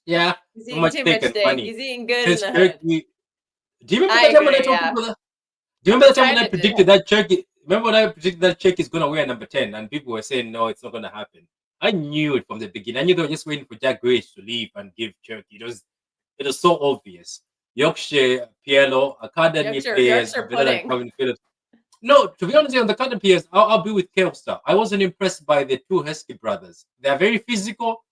Yeah, he's eating too much steak. Money. He's eating good in the hood. Do you remember that time when I told people that? Do you remember that time when I predicted that Turkey? Remember when I predicted that Turkey is going to wear number 10 and people were saying, no, it's not going to happen. I knew it from the beginning. I knew they were just waiting for Jack Grealish to leave and give Turkey. It was so obvious. Yorkshire, Pielo, academy players, Calvin Phillips. No, to be honest, on the academy players, I'll be with Kelster. I wasn't impressed by the two Heskey brothers. They're very physical,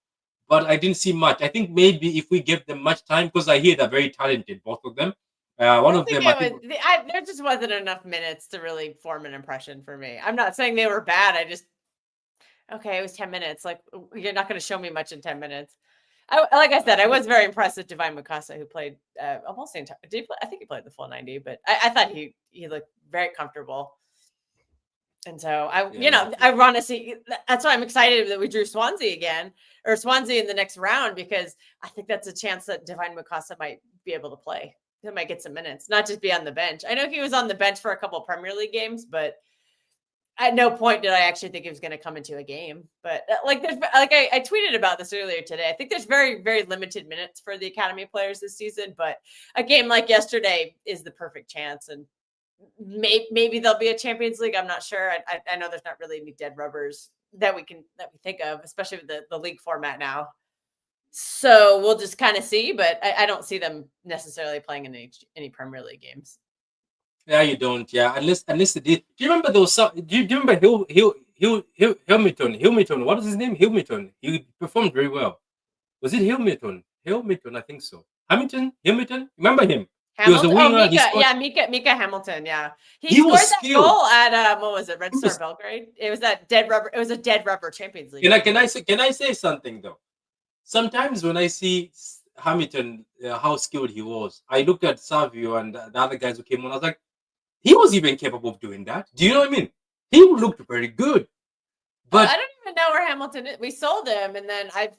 but I didn't see much. I think maybe if we give them much time, because I hear they're very talented, both of them. One of them, there just wasn't enough minutes to really form an impression for me. I'm not saying they were bad. It was 10 minutes. Like, you're not going to show me much in 10 minutes. Like I said, I was very impressed with Divine Mukasa, who played almost the entire. I think he played the full 90, but I thought he looked very comfortable. And so I want to see. That's why I'm excited that we drew Swansea in the next round, because I think that's a chance that Divine Mukasa might be able to play. He might get some minutes, not just be on the bench. I know he was on the bench for a couple of Premier League games, but at no point did I actually think he was going to come into a game. But I tweeted about this earlier today. I think there's very, very limited minutes for the academy players this season, but a game like yesterday is the perfect chance. And maybe there'll be a Champions League. I'm not sure. I know there's not really any dead rubbers that we think of, especially with the league format now. So we'll just kind of see, but I don't see them necessarily playing in any Premier League games. Yeah, you don't. Yeah, unless they did. Do you remember those? Do you remember Hilmiton? What is his name? Hilmiton. He performed very well. Was it Hilmiton? Hilmiton, I think so. Hilmiton. Remember him? Hamilton? He was a winger. Mika Hamilton. Yeah, he scored that goal at what was it? Red Star Belgrade. It was that dead rubber. It was a dead rubber Champions League. Can I say something though? Sometimes when I see Hamilton, how skilled he was, I looked at Savio and the other guys who came on. I was like, he was even capable of doing that. Do you know what I mean? He looked very good. But I don't even know where Hamilton is. We sold him, and then I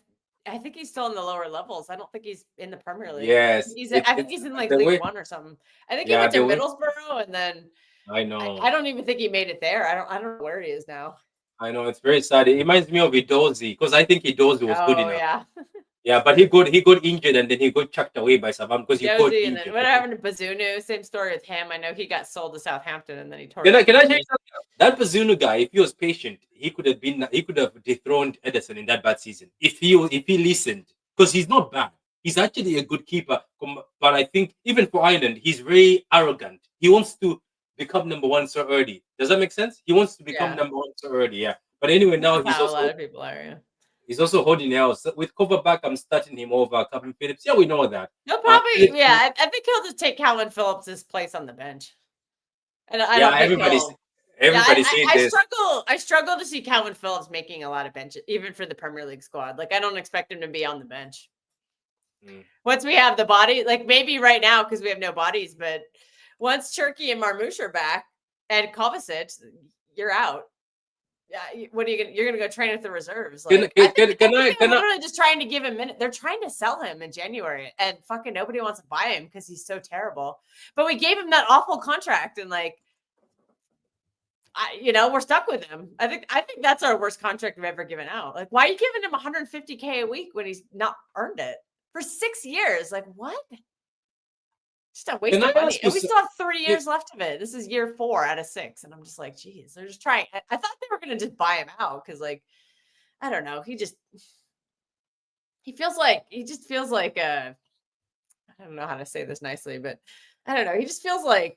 think he's still in the lower levels. I don't think he's in the Premier League. Yes, I think he's in like League One or something. I think he went to Middlesbrough, and then I know. I don't even think he made it there. I don't know where he is now. I know, it's very sad. It reminds me of Idozi, because I think Idozi was good enough. Yeah. Yeah, but he got injured and then he got chucked away by Savam because he got injured. And what happened to Bazunu? Same story with him. I know he got sold to Southampton and then he tore. Can I tell you something? That Bazunu guy, if he was patient, he could have dethroned Ederson in that bad season if he listened, because he's not bad. He's actually a good keeper, but I think even for Ireland, he's very arrogant. He wants to become number one so early. Does that make sense? He wants to become number one so early. Yeah. But anyway, now he's also a lot of people are. Yeah. He's also holding out. So with cover back, I'm starting him over Calvin Phillips. Yeah, we know that. No, probably. I think he'll just take Calvin Phillips' place on the bench. And everybody's saying this. I struggle to see Calvin Phillips making a lot of benches, even for the Premier League squad. Like, I don't expect him to be on the bench. Once we have the body, like maybe right now because we have no bodies, but once Turkey and Marmoush are back and Kovacic, you're out. Yeah, what are you gonna? You're gonna go train with the reserves. Like, I think they're literally just trying to give him minutes. They're trying to sell him in January, and fucking nobody wants to buy him because he's so terrible. But we gave him that awful contract, and like, we're stuck with him. I think that's our worst contract we've ever given out. Like, why are you giving him 150K a week when he's not earned it for 6 years? Like, what? Just a waste Can I of money. ask you? And we still have 3 years left of it. This is year 4 out of 6. And I'm just like, geez, they're just trying. I thought they were going to just buy him out because, like, I don't know. He just feels like a, I don't know how to say this nicely, but I don't know. He just feels like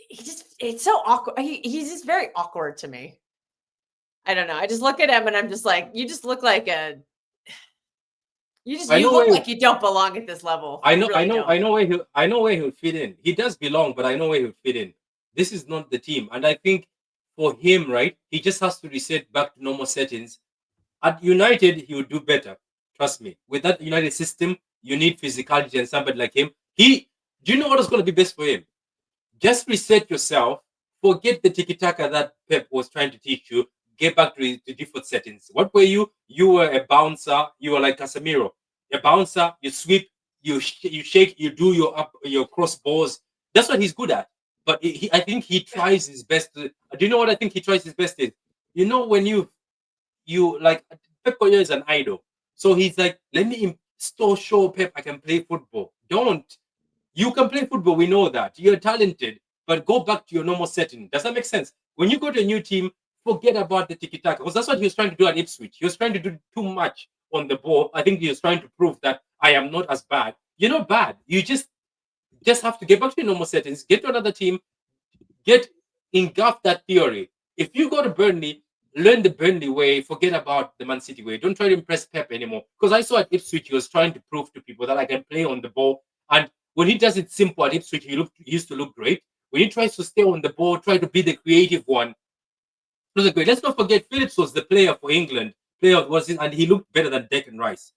it's so awkward. He's just very awkward to me. I don't know. I just look at him and I'm just like, you just look like I you know look where like you don't belong at this level. I You know, I really know, don't. I know where he'll fit in. He does belong, but I know where he'll fit in. This is not the team, and I think for him, right, he just has to reset back to normal settings. At United, he would do better. Trust me. With that United system, you need physicality and somebody like him. Do you know what is going to be best for him? Just reset yourself. Forget the tiki taka that Pep was trying to teach you. Get back to the default settings. What were you? You were a bouncer. You were like Casemiro, a bouncer. You sweep, you shake, you do your cross balls. That's what he's good at. But I think he tries his best. Do you know what I think he tries his best is? When you like Pep Guardiola is an idol, so he's like, let me still show Pep I can play football. Don't You can play football. We know that you're talented, but go back to your normal setting. Does that make sense? When you go to a new team, forget about the tiki taka because that's what he was trying to do at Ipswich. He was trying to do too much on the ball. I think he was trying to prove that I am not as bad. You're not bad. You just have to get back to your normal settings. Get to another team. Get engulf that theory. If you go to Burnley, learn the Burnley way. Forget about the Man City way. Don't try to impress Pep anymore. Because I saw at Ipswich, he was trying to prove to people that I can play on the ball. And when he does it simple at Ipswich, he used to look great. When he tries to stay on the ball, try to be the creative one, was great. Let's not forget Phillips was the player for England. And he looked better than Declan Rice.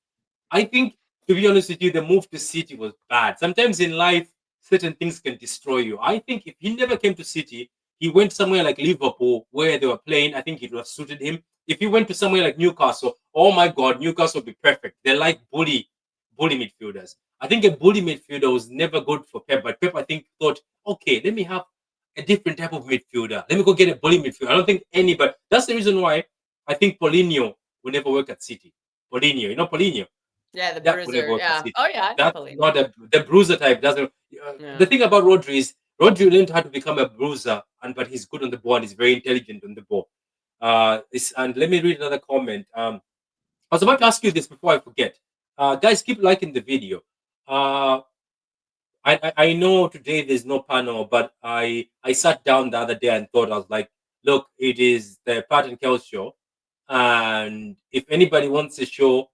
I think, to be honest with you, the move to City was bad. Sometimes in life, certain things can destroy you. I think if he never came to City, he went somewhere like Liverpool where they were playing. I think it would have suited him. If he went to somewhere like Newcastle, oh my God, Newcastle would be perfect. They like bully midfielders. I think a bully midfielder was never good for Pep, but Pep, I think, thought, okay, let me have a different type of midfielder. Let me go get a bully midfielder. I don't think anybody. That's the reason why I think Paulinho will never work at City. Paulinho, Paulinho. Yeah, the That will never bruiser. work at Yeah. City. Oh yeah, I know That's Pauline. not the bruiser type. Doesn't. The Yeah. thing about Rodri is Rodri learned how to become a bruiser, but he's good on the ball and he's very intelligent on the ball. And let me read another comment. I was about to ask you this before I forget. Guys, keep liking the video. Uh, I know today there's no panel, but I sat down the other day and thought, I was like, look, it is the Pat and Kels show, and if anybody wants a show,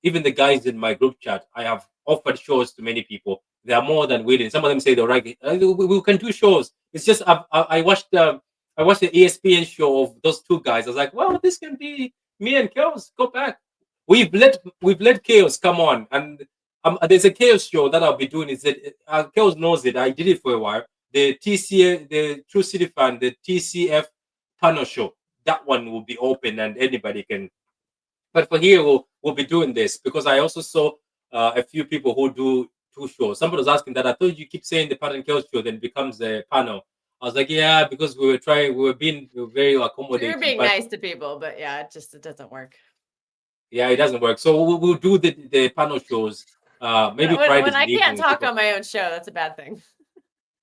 even the guys in my group chat, I have offered shows to many people. They are more than willing. Some of them say they're right. We can do shows. It's just I watched the ESPN show of those two guys. I was like, well, this can be me and Kels. Go back. We've let Chaos come on, and there's a Chaos show that I'll be doing. Is that Chaos knows it. I did it for a while. The TCF, the True City Fan, the TCF panel show. That one will be open, and anybody can. But for here, we'll be doing this because I also saw a few people who do two shows. Somebody was asking that. I thought you keep saying the Pat and Kels show, then becomes a panel. I was like, yeah, because we were very You're accommodating, being but nice to people, but yeah, it doesn't work. yeah, it doesn't work. So we'll do the panel shows. Maybe When Fridays in I the can't evening. talk on my own show, that's a bad thing.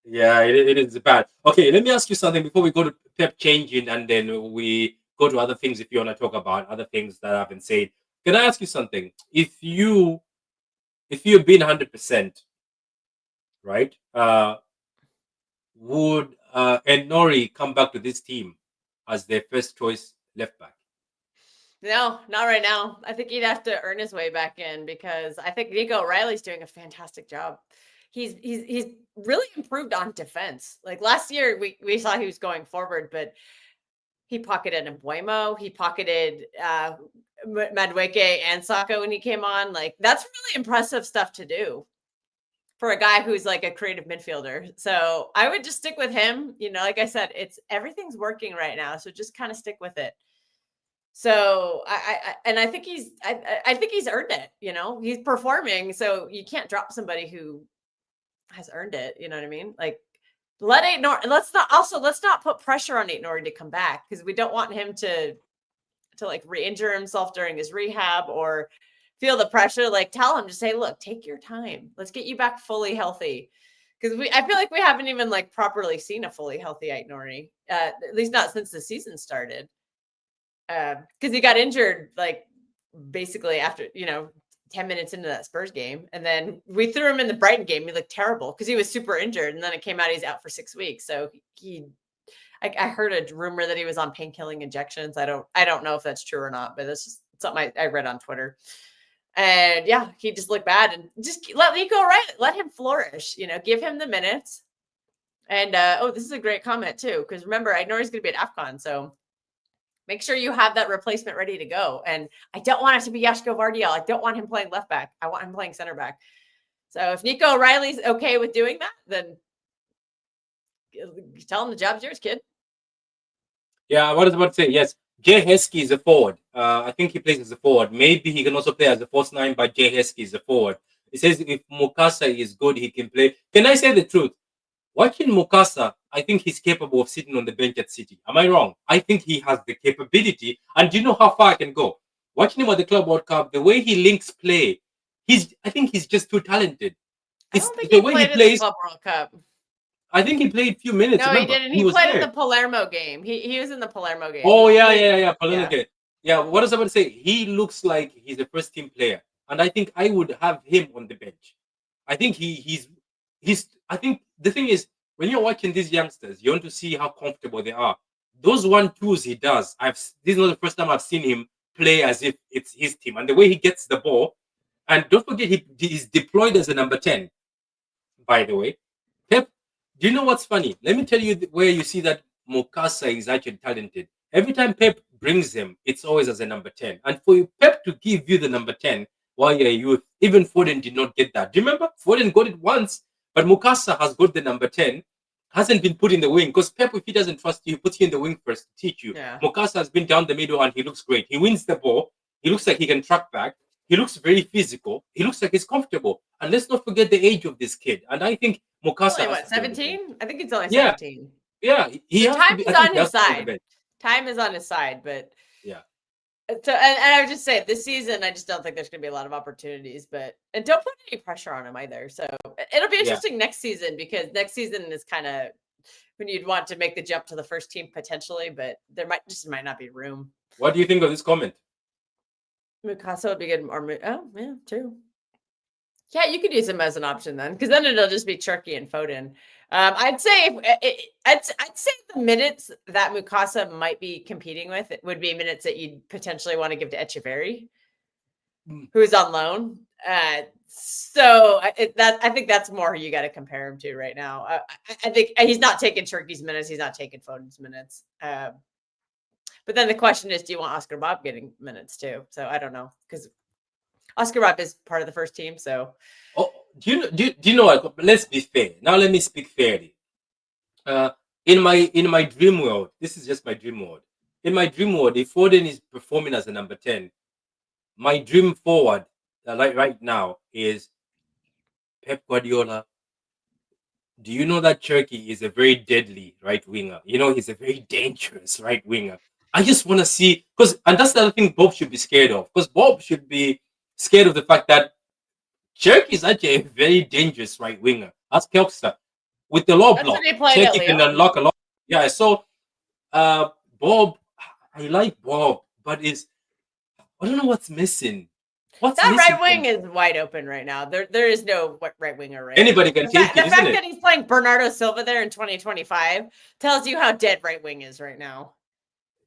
Yeah, it is bad. Okay, let me ask you something before we go to Pep changing, and then we go to other things if you want to talk about other things that have been said. Can I ask you something? If you've been 100%, right? Would Nori come back to this team as their first choice left back? No, not right now. I think he'd have to earn his way back in because I think Nico O'Reilly's doing a fantastic job. He's really improved on defense. Like last year, we saw he was going forward, but he pocketed Mbuemo. He pocketed Madueke and Saka when he came on. Like that's really impressive stuff to do for a guy who's like a creative midfielder. So I would just stick with him. Like I said, everything's working right now. So just kind of stick with it. So I think I think he's earned it. He's performing. So you can't drop somebody who has earned it. You know what I mean? Like let's not put pressure on Nate Nori to come back, because we don't want him to like re-injure himself during his rehab or feel the pressure. Like, tell him, just say, look, take your time. Let's get you back fully healthy. Because I feel like we haven't even like properly seen a fully healthy Ait Nori, at least not since the season started. Because he got injured like basically after 10 minutes into that Spurs game, and then we threw him in the Brighton game. He looked terrible because he was super injured, and then it came out he's out for 6 weeks. So I heard a rumor that he was on painkilling injections. I don't know if that's true or not, but that's just something I read on Twitter. And yeah, he just looked bad, and just let Nico Riley, let him flourish, give him the minutes. And this is a great comment too, because remember, I know he's going to be at AFCON, so make sure you have that replacement ready to go. And I don't want it to be Yashko Vardiel. I don't want him playing left back. I want him playing center back. So if Nico Riley's okay with doing that, then tell him the job's yours, kid. Yeah, I was about to say, yes, Jay Heskey is a forward. I think he plays as a forward. Maybe he can also play as a false nine, but Jay Heskey is a forward. It says if Mukasa is good, he can play. Can I say the truth? Watching Mukasa, I think he's capable of sitting on the bench at City. Am I wrong? I think he has the capability. And do you know how far I can go? Watching him at the Club World Cup, the way he links play, I think he's just too talented. I don't think the way he plays in the Club World Cup. I think he played a few minutes. No, remember? He didn't. He played in the Palermo game. He was in the Palermo game. Oh, yeah. Palermo game. Yeah, what was I about to say? He looks like he's a first team player. And I think I would have him on the bench. I think he's I think the thing is, when you're watching these youngsters, you want to see how comfortable they are. Those 1-2s he does, this is not the first time I've seen him play as if it's his team. And the way he gets the ball, and don't forget he's deployed as a number 10, by the way. Pep, do you know what's funny? Let me tell you where you see that Mukasa is actually talented. Every time Pep brings him, it's always as a number 10. And for Pep to give you the number 10 while you're a youth, even Foden did not get that. Do you remember? Foden got it once, but Mukasa has got the number 10, hasn't been put in the wing, because Pep, if he doesn't trust you, he puts you in the wing first to teach you. Yeah. Mukasa has been down the middle and he looks great. He wins the ball. He looks like he can track back. He looks very physical. He looks like he's comfortable. And let's not forget the age of this kid. And I think Mukasa. What, 17? I think it's only 17. Yeah. Time is on his side. Time is on his side, but yeah. So and I would just say this season, I just don't think there's going to be a lot of opportunities, and don't put any pressure on him either. So it'll be interesting next season, because next season is kind of when you'd want to make the jump to the first team potentially, but there might not be room. What do you think of this comment? Mukasa would be good. Yeah, true. Yeah, you could use him as an option then, because then it'll just be Cherki and Foden. I'd say the minutes that Mukasa might be competing with would be minutes that you'd potentially want to give to Echeverry, who's on loan. So I think that's more you got to compare him to right now. I think he's not taking Cherki's minutes. He's not taking Foden's minutes. But then the question is, do you want Oscar Bob getting minutes too? So I don't know, because Oscar Bob is part of the first team. So, do you know what? Let's be fair. Now let me speak fairly. In my dream world, this is just my dream world. In my dream world, if Foden is performing as a number 10, my dream forward right now is Pep Guardiola. Do you know that Cherki is a very deadly right winger? You know, he's a very dangerous right winger. I just want to see, and that's the other thing Bob should be scared of, because Bob should be scared of the fact that Cherki is actually a very dangerous right winger. Ask Kelster. With the low block, Cherki can unlock a lot. Yeah, so Bob, I like Bob, but I don't know what's missing. Right wing is wide open right now. There is no right winger right Anybody can take it. The fact that he's playing Bernardo Silva there in 2025 tells you how dead right wing is right now.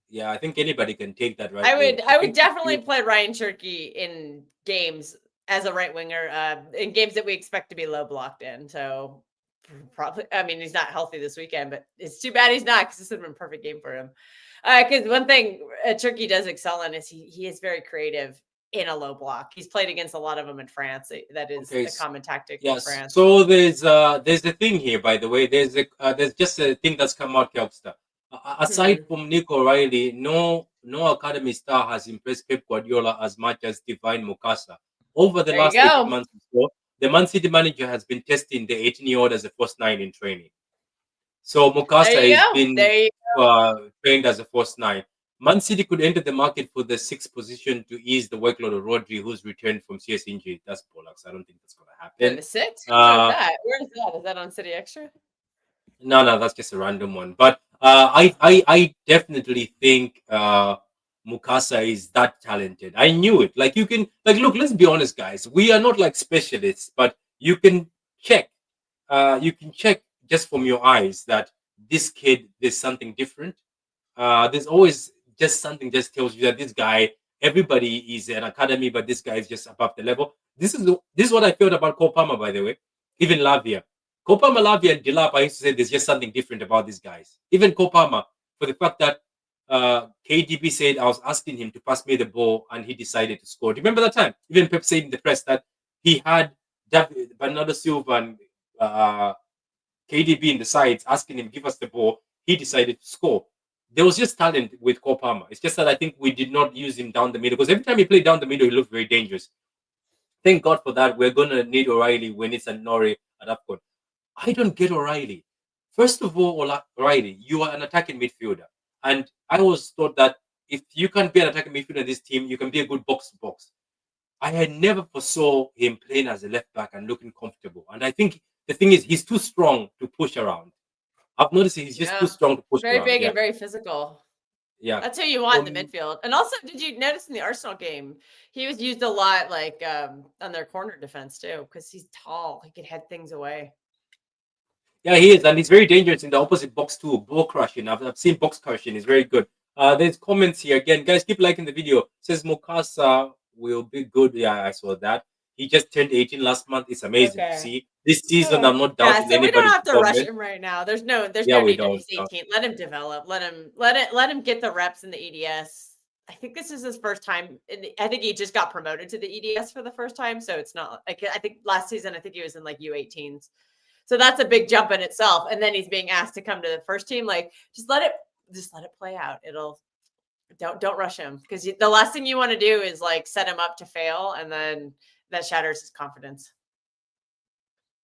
Yeah, I think anybody can take that right. I would definitely play Ryan Cherki in games as a right winger, in games that we expect to be low blocked in. So probably, I mean, he's not healthy this weekend, but it's too bad he's not, because this would have been a perfect game for him. Because one thing Cherki does excel in is he is very creative in a low block. He's played against a lot of them in France. That is a common tactic in France. So there's a thing here, by the way. There's just a thing that's come out, Kelster. Aside from Nico Riley, no academy star has impressed Pep Guardiola as much as Divine Mukasa. Over the last 8 months or so, the Man City manager has been testing the 18-year-old as a first nine in training. So There Mukasa you has go. been There you trained as a false nine. Man City could enter the market for the sixth position to ease the workload of Rodri, who's returned from CS injury. That's bollocks. I don't think that's going to They're the happen. 6? Who wrote Uh, that? Where is that? Is that on City Extra? no, that's just a random one. But I definitely think Mukasa is that talented. I knew it. Like you can, like, look. Let's be honest, guys. We are not like specialists, but check. You can check just from your eyes that this kid there's something different. There's always just something just tells you that this guy, everybody is an academy, but this guy is just above the level. This is what I felt about Cole Palmer, by the way. Even Lavia, Cole Palmer, Lavia, and Dilap. I used to say there's just something different about these guys. Even Cole Palmer, for the fact that KDB said I was asking him to pass me the ball and he decided to score. Do you remember that time? Even Pep said in the press that he had Bernardo Silva and KDB in the sides asking him give us the ball. He decided to score. There was just talent with Cole Palmer. It's just that I think we did not use him down the middle because every time he played down the middle, he looked very dangerous. Thank God for that. We're gonna need O'Reilly when it's a Nori at Afcon. I don't get O'Reilly. First of all, O'Reilly, you are an attacking midfielder, and I always thought that if you can be an attacking midfielder in this team, you can be a good box to box. I had never foresaw him playing as a left back and looking comfortable. And I think the thing is, he's too strong to push around. I've noticed he's just too Yeah. strong to push Very around. big Yeah, and very physical. yeah. That's who you want in the midfield. And also, did you notice in the Arsenal game, he was used a lot like on their corner defense too, because he's tall. He could head things away. Yeah, he is, and he's very dangerous in the opposite box too. Ball crushing. I've seen box crushing. He's very good. There's comments here again, guys. Keep liking the video. Says Mukasa will be good. Yeah, I saw that. He just turned 18 last month. It's amazing to Okay. see. This season, I'm not Yeah, doubting so we don't anybody's have to rush development. him right now. There's no Yeah, we need to. don't. He's 18. Let him develop. Let him get the reps in the EDS. I think this is his first time. I think he just got promoted to the EDS for the first time. So it's not like I think last season, I think he was in like U18s. So that's a big jump in itself. And then he's being asked to come to the first team. Like just let it play out. It'll don't rush him because the last thing you want to do is like set him up to fail, and then that shatters his confidence.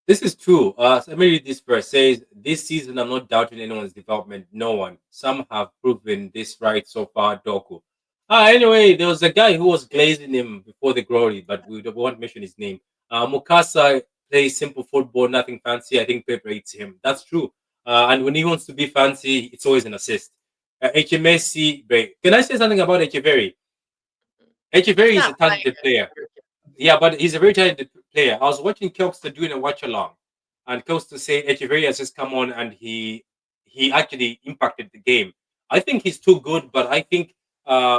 This is true. Let me read this verse. Says, this season I'm not doubting anyone's development. No one. Some have proven this right so far, Doku. Anyway, there was a guy who was glazing him before the glory, but we won't mention his name. Mukasa plays simple football, nothing fancy. I think Pep rates him. That's true. And when he wants to be fancy, it's always an assist. HMSC, can I say something about Echeverry? Echeverry is a talented player. Yeah, but he's a very talented player. I was watching Kelster doing a watch along, and Kelster saying Echeverry has just come on and he actually impacted the game. I think he's too good, but I think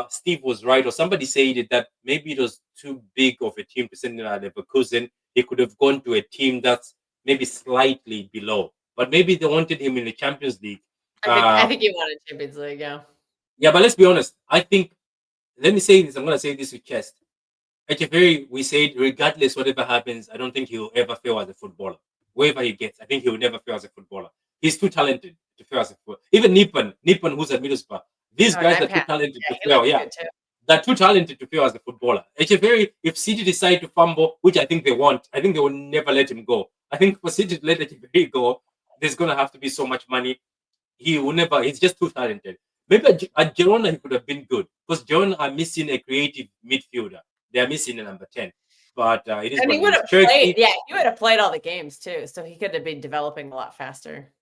Steve was right, or somebody said it that maybe it was too big of a team to send him at Leverkusen. He could have gone to a team that's maybe slightly below, but maybe they wanted him in the Champions League. I think he wanted Champions League, yeah. Yeah, but let's be honest. I think let me say this. I'm gonna say this with chest. Echeverry, we said, regardless whatever happens, I don't think he'll ever fail as a footballer. Wherever he gets, I think he'll never fail as a footballer. He's too talented to fail as a footballer. Even Nippon, who's at Middlesbrough, these guys are too talented to fail. Yeah, they're too talented to fail as a footballer. Echeverry, if City decide to fumble, which I think they want, I think they will never let him go. I think for City to let Echeverry go, there's gonna have to be so much money. He will never. He's just too talented. Maybe at Girona he could have been good because Girona are missing a creative midfielder. They are missing a number 10. But it is and what he it would is. have played. Yeah, he would have played all the games too, so he could have been developing a lot faster.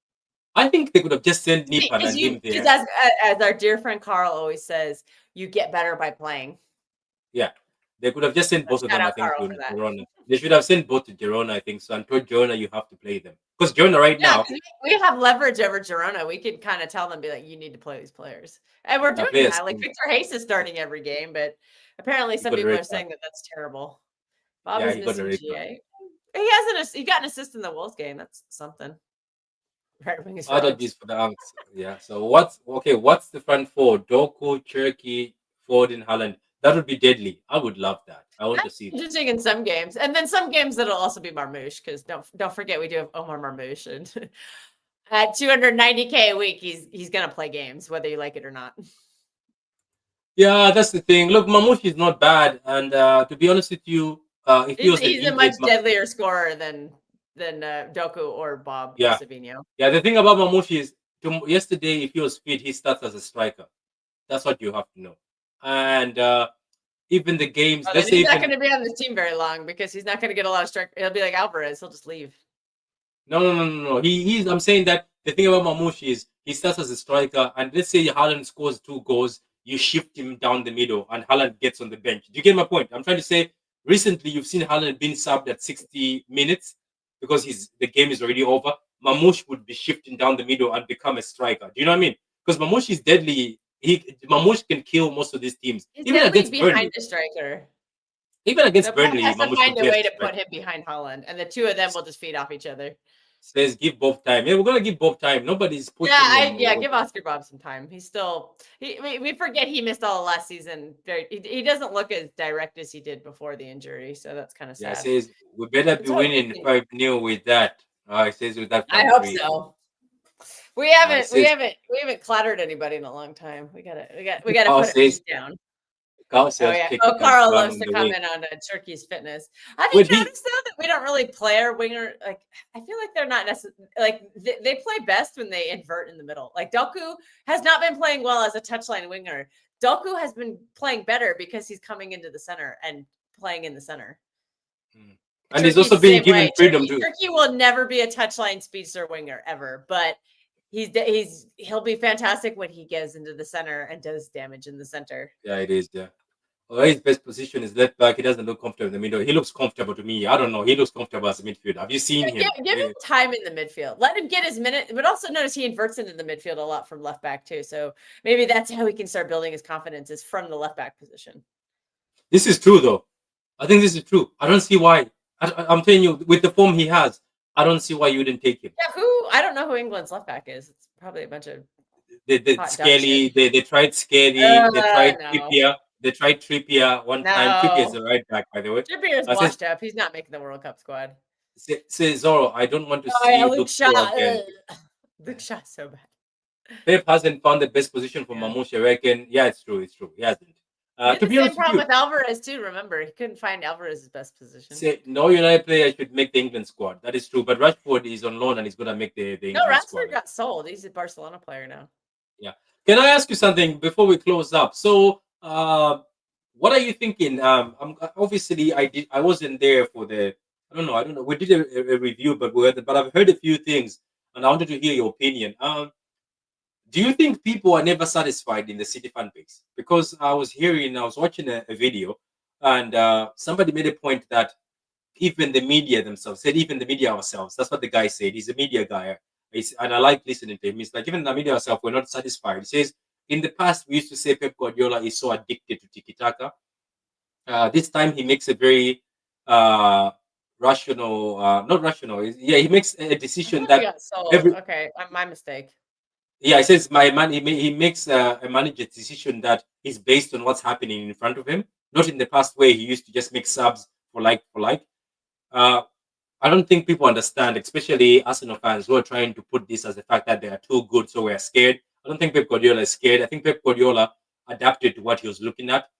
I think they could have just sent Nipan and him there. Because as our dear friend Carl always says, you get better by playing. Yeah, they could have just sent both of them. I think to Girona. They should have sent both to Girona. I think so. And told Girona you have to play them because Girona now we have leverage over Girona. We can kind of tell them, be like, you need to play these players, and we're doing that. Like Victor Hayes is starting every game, but apparently some people are saying that that's terrible. Bob is missing GA. He got an assist in the Wolves game. That's something. Right wing is for the Anks. Yeah. So what's the front four? Doku, Cherky, Ford, and Haaland. That would be deadly. I would love that. I want to see that. Interesting in some games, and then some games that'll also be Marmouche because don't forget we do have Omar Marmouche, and at 290K a week, he's gonna play games whether you like it or not. Yeah, that's the thing. Look, Marmouche is not bad, and to be honest with you, if he's a much deadlier scorer than Doku or Bob Yeah. Savino. Yeah, the thing about Mamouche is yesterday, if he was fit, he starts as a striker. That's what you have to know. And even the games, Oh, let's then say he's not even going to be on the team very long because he's not going to get a lot of strike. He'll be like Alvarez. He'll just leave. no. He's. I'm saying that the thing about Mamouche is he starts as a striker, and let's say Haaland scores 2 goals, you shift him down the middle, and Haaland gets on the bench. Do you get my point? I'm trying to say recently you've seen Haaland being subbed at 60 minutes because the game is already over. Mamouche would be shifting down the middle and become a striker. Do you know what I mean? Because Mamouche is deadly. Mamouche can kill most of these teams, He's even deadly against behind Burnley. the striker. Even So against Pep Burnley, has to Mamouche would find a be a way to put striker. him behind Holland, and the two of them will just feed off each other. Says give Bob time. Yeah, we're gonna give Bob time. Nobody's pushing him. Give Oscar Bob some time. He's still we forget he missed all of last season. He doesn't look as direct as he did before the injury, so that's kind of Yeah, sad. says we better be Let's hope winning 5-0 with that. It says with that I front hope three. so. We It haven't says clattered anybody in a long time. We gotta Carl put a says feet down. Carl Oh says yeah. check Oh, it out Carl plan loves on to the wing. comment on Turkey's fitness. Have you Wait, he noticed though that we don't really play our winger? Like I feel like they're not necessarily like they play best when they invert in the middle. Like Doku has not been playing well as a touchline winger. Doku has been playing better because he's coming into the center and playing in the center. and he's Turkey's also the being same given way. freedom too. Turkey will never be a touchline speedster winger ever, but he'll be fantastic when he gets into the center and does damage in the center. Yeah, it is. Yeah. Well, his best position is left back. He doesn't look comfortable in the middle. He looks comfortable to me. I don't know. He looks comfortable as a midfielder. Have you seen him? Give him time in the midfield. Let him get his minute, but also notice he inverts into the midfield a lot from left back too. So maybe that's how he can start building his confidence is from the left back position. This is true though. I think this is true. I don't see why. I'm telling you, with the form he has, I don't see why you wouldn't take him. Yeah, I don't know who England's left back is. It's probably a bunch of hot Skelly, Dutch. they tried Skelly, they tried No. Trippier, they tried Trippier one time. Trippier is the right back, by the way. Trippier's washed up. He's not making the World Cup squad. Say Zorro, I don't want to see you Luke look Shaw. poor again. Luke Shaw so bad. Pep hasn't found the best position for Mamouche, I reckon. Yeah, it's true. He hasn't. To be honest, the same problem with Alvarez too. Remember, he couldn't find Alvarez's best position. Say no United player should make the England squad. That is true. But Rashford is on loan and he's gonna make the England squad. Rashford got sold. He's a Barcelona player now. Yeah. Can I ask you something before we close up? So, what are you thinking? Obviously I wasn't there for the. I don't know. We did a review, but I've heard a few things, and I wanted to hear your opinion. Do you think people are never satisfied in the City fan base? Because I was watching a video, and somebody made a point that even the media themselves said, even the media ourselves, that's what the guy said. He's a media guy. And I like listening to him. He's like, even the media ourselves, we're not satisfied. He says, in the past, we used to say Pep Guardiola is so addicted to tiki-taka. This time, he makes a very rational, not rational. Yeah, he makes a decision that okay, my mistake. Yeah, he says my man. He makes a manager decision that is based on what's happening in front of him, not in the past way he used to just make subs for like. Uh, I don't think people understand, especially Arsenal fans who are trying to put this as the fact that they are too good, so we're scared. I don't think Pep Guardiola is scared. I think Pep Guardiola adapted to what he was looking at.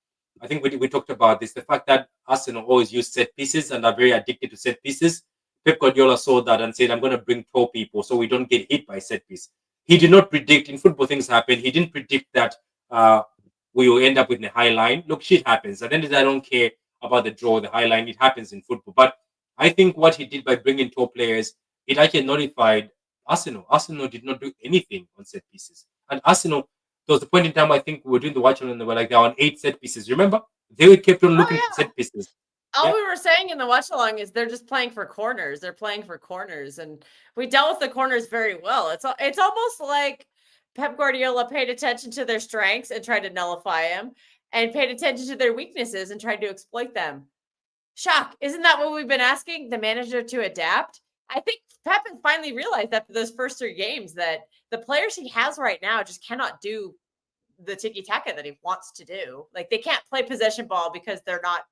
I think we talked about this, the fact that Arsenal always use set pieces and are very addicted to set pieces. Pep Guardiola saw that and said, I'm going to bring tall people so we don't get hit by set piece. He did not predict, in football things happen, he didn't predict that we will end up with a high line. Look, shit happens. At the end of the day, I don't care about the draw, the high line. It happens in football. But I think what he did by bringing top players, it actually nullified Arsenal. Arsenal did not do anything on set pieces. And Arsenal, there was the point in time I think we were doing the watch on and they were like, they're on 8 set pieces. Remember? They kept on looking for set pieces. All we were saying in the watch along is they're just playing for corners. They're playing for corners. And we dealt with the corners very well. It's almost like Pep Guardiola paid attention to their strengths and tried to nullify them, and paid attention to their weaknesses and tried to exploit them. Shock. Isn't that what we've been asking the manager to adapt? I think Pep has finally realized after those first 3 games that the players he has right now just cannot do the tiki-taka that he wants to do. Like they can't play possession ball because they're not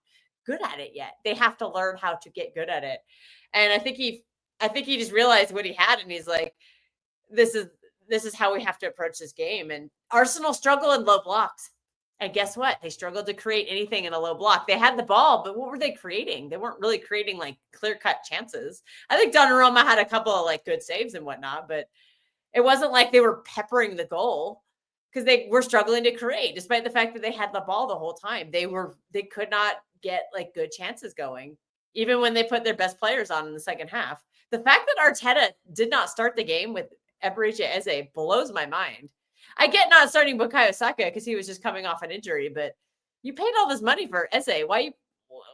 good at it yet. They have to learn how to get good at it. And I think he just realized what he had, and he's like, this is how we have to approach this game. And Arsenal struggle in low blocks. And guess what? They struggled to create anything in a low block. They had the ball, but what were they creating? They weren't really creating like clear-cut chances. I think Donnarumma had a couple of like good saves and whatnot, but it wasn't like they were peppering the goal because they were struggling to create, despite the fact that they had the ball the whole time. They could not get like good chances going, even when they put their best players on in the second half. The fact that Arteta did not start the game with Eberechi Eze blows my mind. I get not starting Bukayo Saka because he was just coming off an injury, but you paid all this money for Eze. Why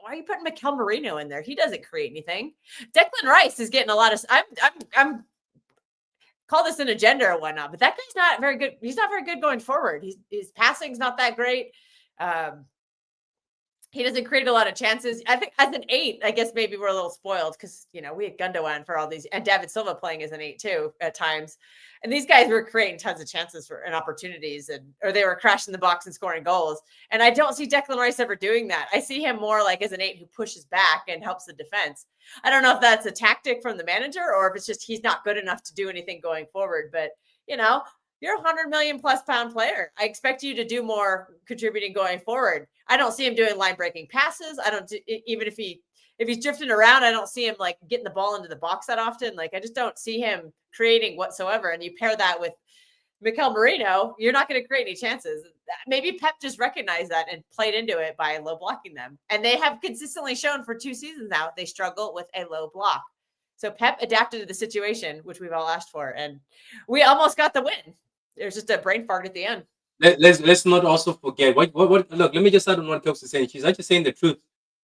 are you putting Mikel Merino in there? He doesn't create anything. Declan Rice is getting a lot of. I'm call this an agenda or whatnot, but that guy's not very good. He's not very good going forward. His passing's not that great. He doesn't create a lot of chances. I think as an 8, I guess maybe we're a little spoiled because, you know, we had Gundogan for all these, and David Silva playing as an 8 too at times. And these guys were creating tons of chances and opportunities, or they were crashing the box and scoring goals. And I don't see Declan Rice ever doing that. I see him more like as an 8 who pushes back and helps the defense. I don't know if that's a tactic from the manager or if it's just he's not good enough to do anything going forward. But, you know, you're a £100 million+ player. I expect you to do more contributing going forward. I don't see him doing line breaking passes. I don't even if he's drifting around, I don't see him like getting the ball into the box that often. Like I just don't see him creating whatsoever. And you pair that with Mikel Merino, you're not going to create any chances. Maybe Pep just recognized that and played into it by low blocking them. And they have consistently shown for 2 seasons now they struggle with a low block. So Pep adapted to the situation, which we've all asked for, and we almost got the win. There's just a brain fart at the end. Let's not also forget what look, let me just add on what Kels is saying. She's actually saying the truth.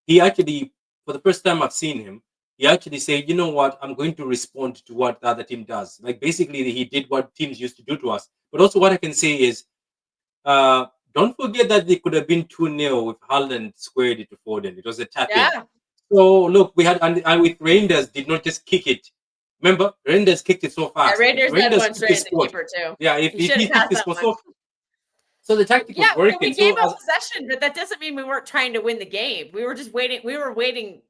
He actually, for the first time I've seen him, he actually said, you know what, I'm going to respond to what the other team does. Like basically he did what teams used to do to us. But also what I can say is don't forget that they could have been 2-0 if Haaland squared it to Foden. It was a tap in. So look, we had and with Rangers did not just kick it. Remember, Rangers kicked it so fast. Yeah, Rangers had one straight at the keeper too. Yeah, if he kicked this one so the tactic was working. We gave up possession, but that doesn't mean we weren't trying to win the game. We were just waiting. We were waiting.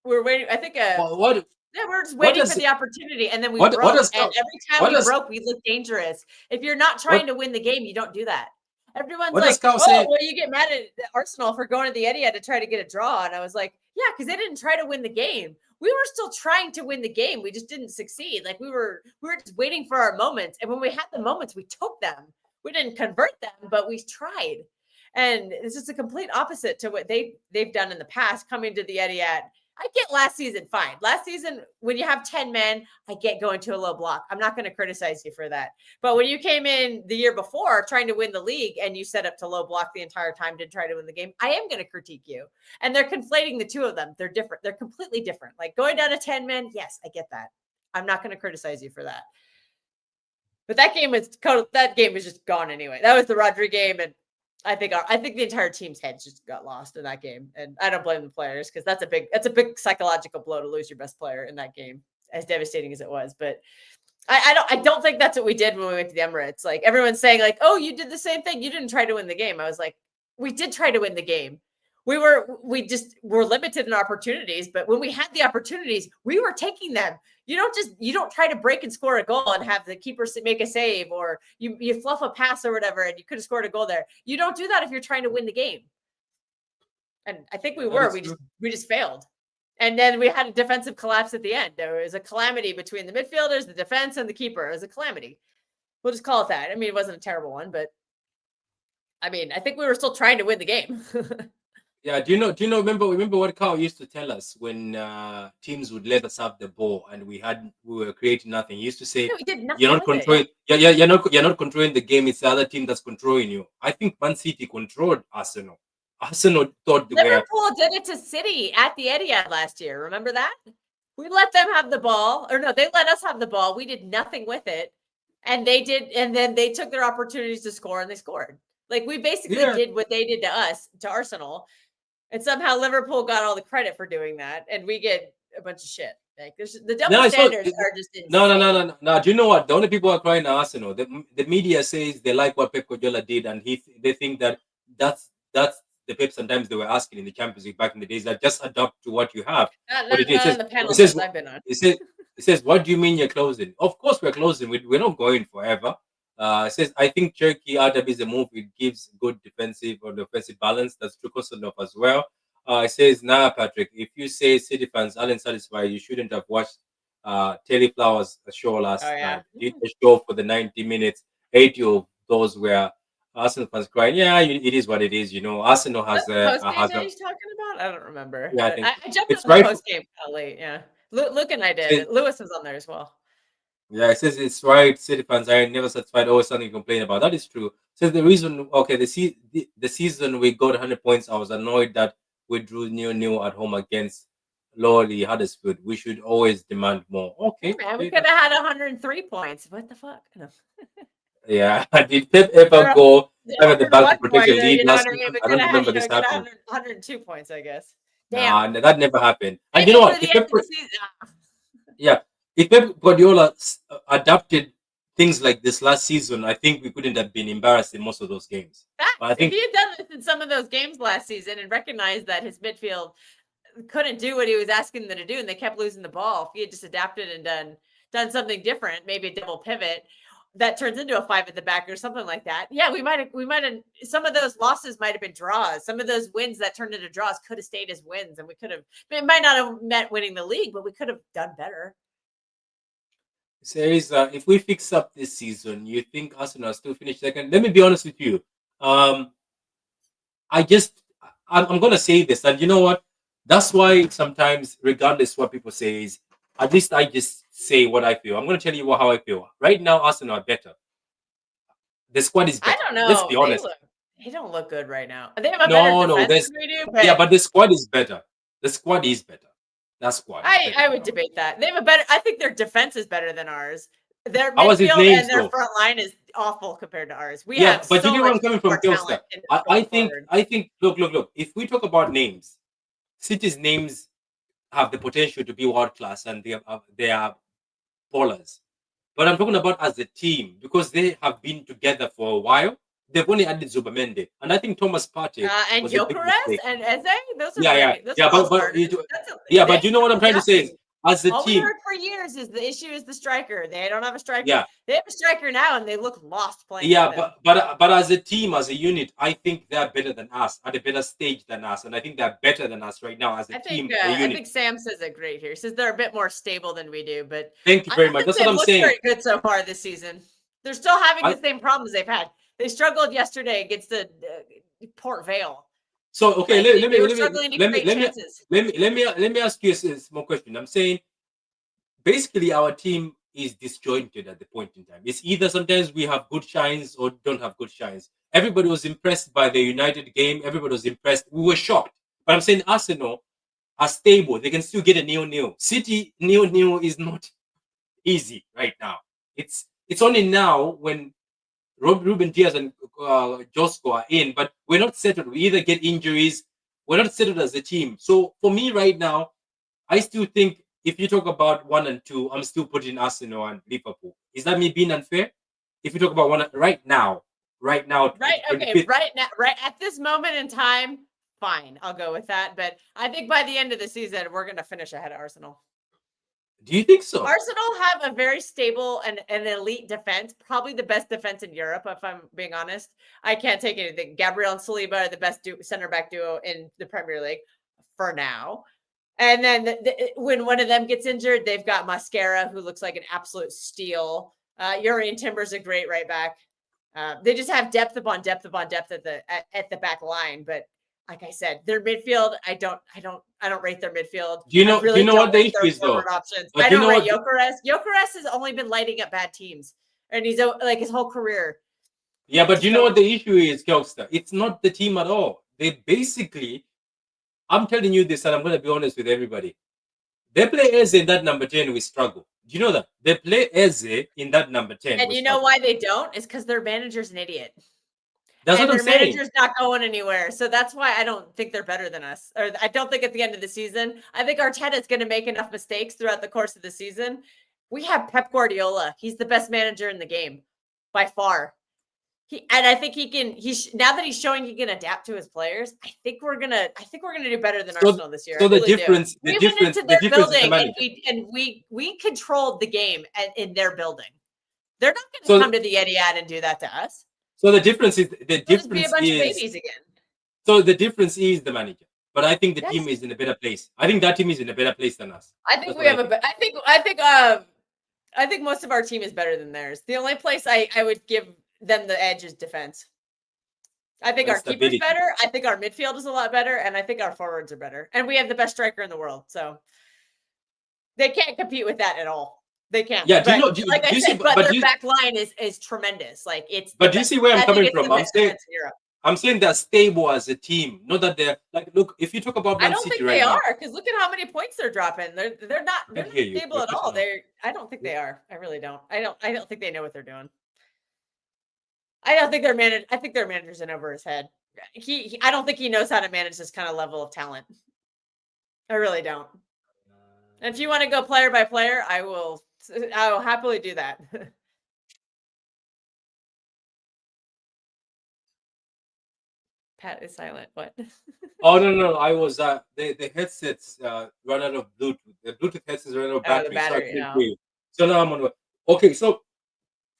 I think. We're just waiting for the opportunity, and then we broke. And every time we broke, we looked dangerous. If you're not trying to win the game, you don't do that. Everyone's like, "Oh, well, you get mad at Arsenal for going to the Etihad to try to get a draw," and I was like, "Yeah, because they didn't try to win the game. We were still trying to win the game. We just didn't succeed. Like we were just waiting for our moments, and when we had the moments, we took them. We didn't convert them, but we tried. And it's just a complete opposite to what they've done in the past, coming to the Etihad. I get last season fine. Last season, when you have 10 men, I get going to a low block. I'm not going to criticize you for that. But when you came in the year before trying to win the league and you set up to low block the entire time, didn't try to win the game, I am going to critique you. And they're conflating the two of them. They're different. They're completely different. Like going down to 10 men, yes, I get that. I'm not going to criticize you for that. But that game was just gone anyway. That was the Rodri game, and I think the entire team's heads just got lost in that game. And I don't blame the players because that's a big psychological blow to lose your best player in that game, as devastating as it was. But I don't think that's what we did when we went to the Emirates. Like everyone's saying, like, oh, you did the same thing. You didn't try to win the game. I was like, we did try to win the game. We just were limited in opportunities, but when we had the opportunities, we were taking them. You don't try to break and score a goal and have the keeper make a save, or you fluff a pass or whatever, and you could have scored a goal there. You don't do that if you're trying to win the game. And I think we just failed. And then we had a defensive collapse at the end. There was a calamity between the midfielders, the defense, and the keeper. It was a calamity. We'll just call it that. I mean, it wasn't a terrible one, but I mean, I think we were still trying to win the game. Yeah, do you know? Remember what Carl used to tell us when teams would let us have the ball and we were creating nothing. He used to say, "You're not controlling. You're not controlling the game. It's the other team that's controlling you." I think Man City controlled Arsenal. Arsenal thought Liverpool did it to City at the Etihad last year. Remember that? We let them have the ball, or no, they let us have the ball. We did nothing with it, and they did, and then they took their opportunities to score and they scored. Like we basically did what they did to us, to Arsenal. And somehow Liverpool got all the credit for doing that, and we get a bunch of shit. Like the double standards are just insane. No. Do you know what? The only people who are crying are Arsenal. The media says they like what Pep Guardiola did, and they think that's the Pep sometimes they were asking in the Champions League back in the days, that just adapt to what you have. It says, what do you mean you're closing? Of course we're closing. We're not going forever. It says, I think Cherokee RW is a move. It gives good defensive or offensive balance. That's true Kosanov as well. It says, nah, Patrick, if you say City fans aren't satisfied, you shouldn't have watched Terry Flowers' show Oh last yeah. night. Did a show for the 90 minutes. 80 of those were Arsenal fans crying. Yeah, it is what it is. Arsenal That's has the post game has that a, he's talking about. I don't remember, yeah, I but think I jumped it's on the right. post game kind of late. Yeah, Luke and I Says, did. Lewis was on there as well. yeah, it says it's right. City fans are never satisfied. Always something to complain about. That is true. So the reason, okay, the season we got 100 points. I was annoyed that we drew new at home against Lowly Huddersfield. We should always demand more. Hey Okay, man, we okay, could have had 103 points. What the fuck? No. yeah. Did Pep ever Or go at the back to 101 protect points. a lead You know last what I mean? season? We I could don't have had, remember this get happening. 102 points, I guess. Nah, Damn. that never happened. And you know Maybe for what? the end of the season. Yeah, if Pep Guardiola adapted things like this last season, I think we couldn't have been embarrassed in most of those games. But I Facts. If think he had done this in some of those games last season and recognized that his midfield couldn't do what he was asking them to do, and they kept losing the ball, if he had just adapted and done something different, maybe a double pivot that turns into a 5 at the back or something like that. Yeah, we might have some of those losses might have been draws. Some of those wins that turned into draws could have stayed as wins, and we could have, it might not have meant winning the league, but we could have done better. says if we fix up this season, you think Arsenal still finish second? Let me be honest with you. Um, I just I'm gonna say this, and you know what? That's why sometimes, regardless what people say, is at least I just say what I feel. I'm gonna tell you how I feel. Right now, Arsenal are better. The squad is I better. don't Let's know. be honest. They don't look good right now. They have a better No, no, defense there's than we do, yeah, but but the squad is better. The squad is better. That squad is better I than would ours. debate that. They have a better, I think their defense is better than ours. Their How was his midfield name and their so? front line is awful compared to ours. We Yeah, have but you so get where much I'm coming more from, talent Kelstar. in I going think forward. I think look. If we talk about names, City's names have the potential to be world class, and they are ballers. But I'm talking about as a team because they have been together for a while. They've only added Zubamende, and I think Thomas Partey And was a big Gyökeres mistake. and Eze, those are Yeah, great. Those yeah, are all but starters. yeah, They but you know what I'm trying to say is adapting. as a All we team, heard for years is the issue is the striker. They don't have a striker. yeah, They have a striker now, and they look lost playing with yeah, him. but as a team, as a unit, I think they're better than us at a better stage than us, and I think they're better than us right now as a team, a I unit. think Sam says it great here. He says they're a bit more stable than we do, but Thank you I very don't much. think That's what they've I'm looked saying. very good so far this season. They're still having I, the same problems they've had. They struggled yesterday against the Port Vale. so okay, Like let they me were let me struggling to let me create let me chances. let me ask you a small question. I'm saying basically our team is disjointed at the point in time. It's either sometimes we have good shines or don't have good shines. Everybody was impressed by the United game. Everybody was impressed. We were shocked. But I'm saying Arsenal are stable. They can still get a nil-nil. City nil-nil is not easy right now. It's only now when Ruben Diaz and Josco are in, but we're not settled. We either get injuries. We're not settled as a team. So for me right now, I still think if you talk about 1 and 2, I'm still putting Arsenal and Liverpool. Is that me being unfair? If you talk about one right now, Right. Okay. 25th, Right now, right at this moment in time, fine. I'll go with that. But I think by the end of the season, we're going to finish ahead of Arsenal. do you think so? Arsenal have a very stable and an elite defense, probably the best defense in Europe, if I'm being honest. I can't take anything. Gabriel and Saliba are the best center back duo in the Premier League for now. And then when one of them gets injured, they've got Mascara, who looks like an absolute steal. Urian Timber's a great right back. They just have depth upon depth upon depth at the back line. But like I said, their midfield, I don't rate their midfield. Do you I know? Do really you know don't what the rate issue their is though? forward options. But I you don't know rate what? Gyökeres. Gyökeres has only been lighting up bad teams, and he's like his whole career. Yeah, but you know So what the issue is, Kelster? It's not the team at all. They basically, I'm telling you this, and I'm going to be honest with everybody. They play Eze in that number 10, we struggle. Do you know that? They play Eze in that number 10, and we you know struggle. why they don't? Is because their manager's an idiot. That's what And I'm their saying. manager's not going anywhere. So that's why I don't think they're better than us. Or I don't think at the end of the season, I think Arteta's going to make enough mistakes throughout the course of the season. We have Pep Guardiola. He's the best manager in the game by far. And I think he can. Now that he's showing he can adapt to his players. I think we're gonna do better than So, Arsenal this year. I so the really do. difference, We went into the their difference is the building and manager. we controlled the game in their building. They're not going to So come to the Etihad and do that to us. so the difference is They'll just be a bunch of babies again. so the difference is the manager. But I think the Yes. team is in a better place. I think that team is in a better place than us. I think That's we what have I think most of our team is better than theirs. The only place I would give them the edge is defense. I think And our keeper's stability. better. I think our midfield is a lot better, and I think our forwards are better. And we have the best striker in the world, so they can't compete with that at all. They can't. Yeah, but do like I you said, see? but But their do you, back line is tremendous. Like it's. but do you see where I'm I think coming it's from? the best defense in Europe. I'm saying they're stable as a team. Not that they're like. Look, if you talk about I Man don't City think right they now, are, because look at how many points they're dropping. They're not I hear you. stable You're at all. cutting off. I don't think they are. I really don't. I don't think they know what they're doing. I don't think I think their manager's in over his head. I don't think he knows how to manage this kind of level of talent. I really don't. And if you want to go player by player, I will happily do that. Pat is silent. What? Oh no! I was the headsets run out of Bluetooth. The Bluetooth headsets run out of Oh, the battery, so I battery. couldn't No. hear you. So now I'm on. Okay, so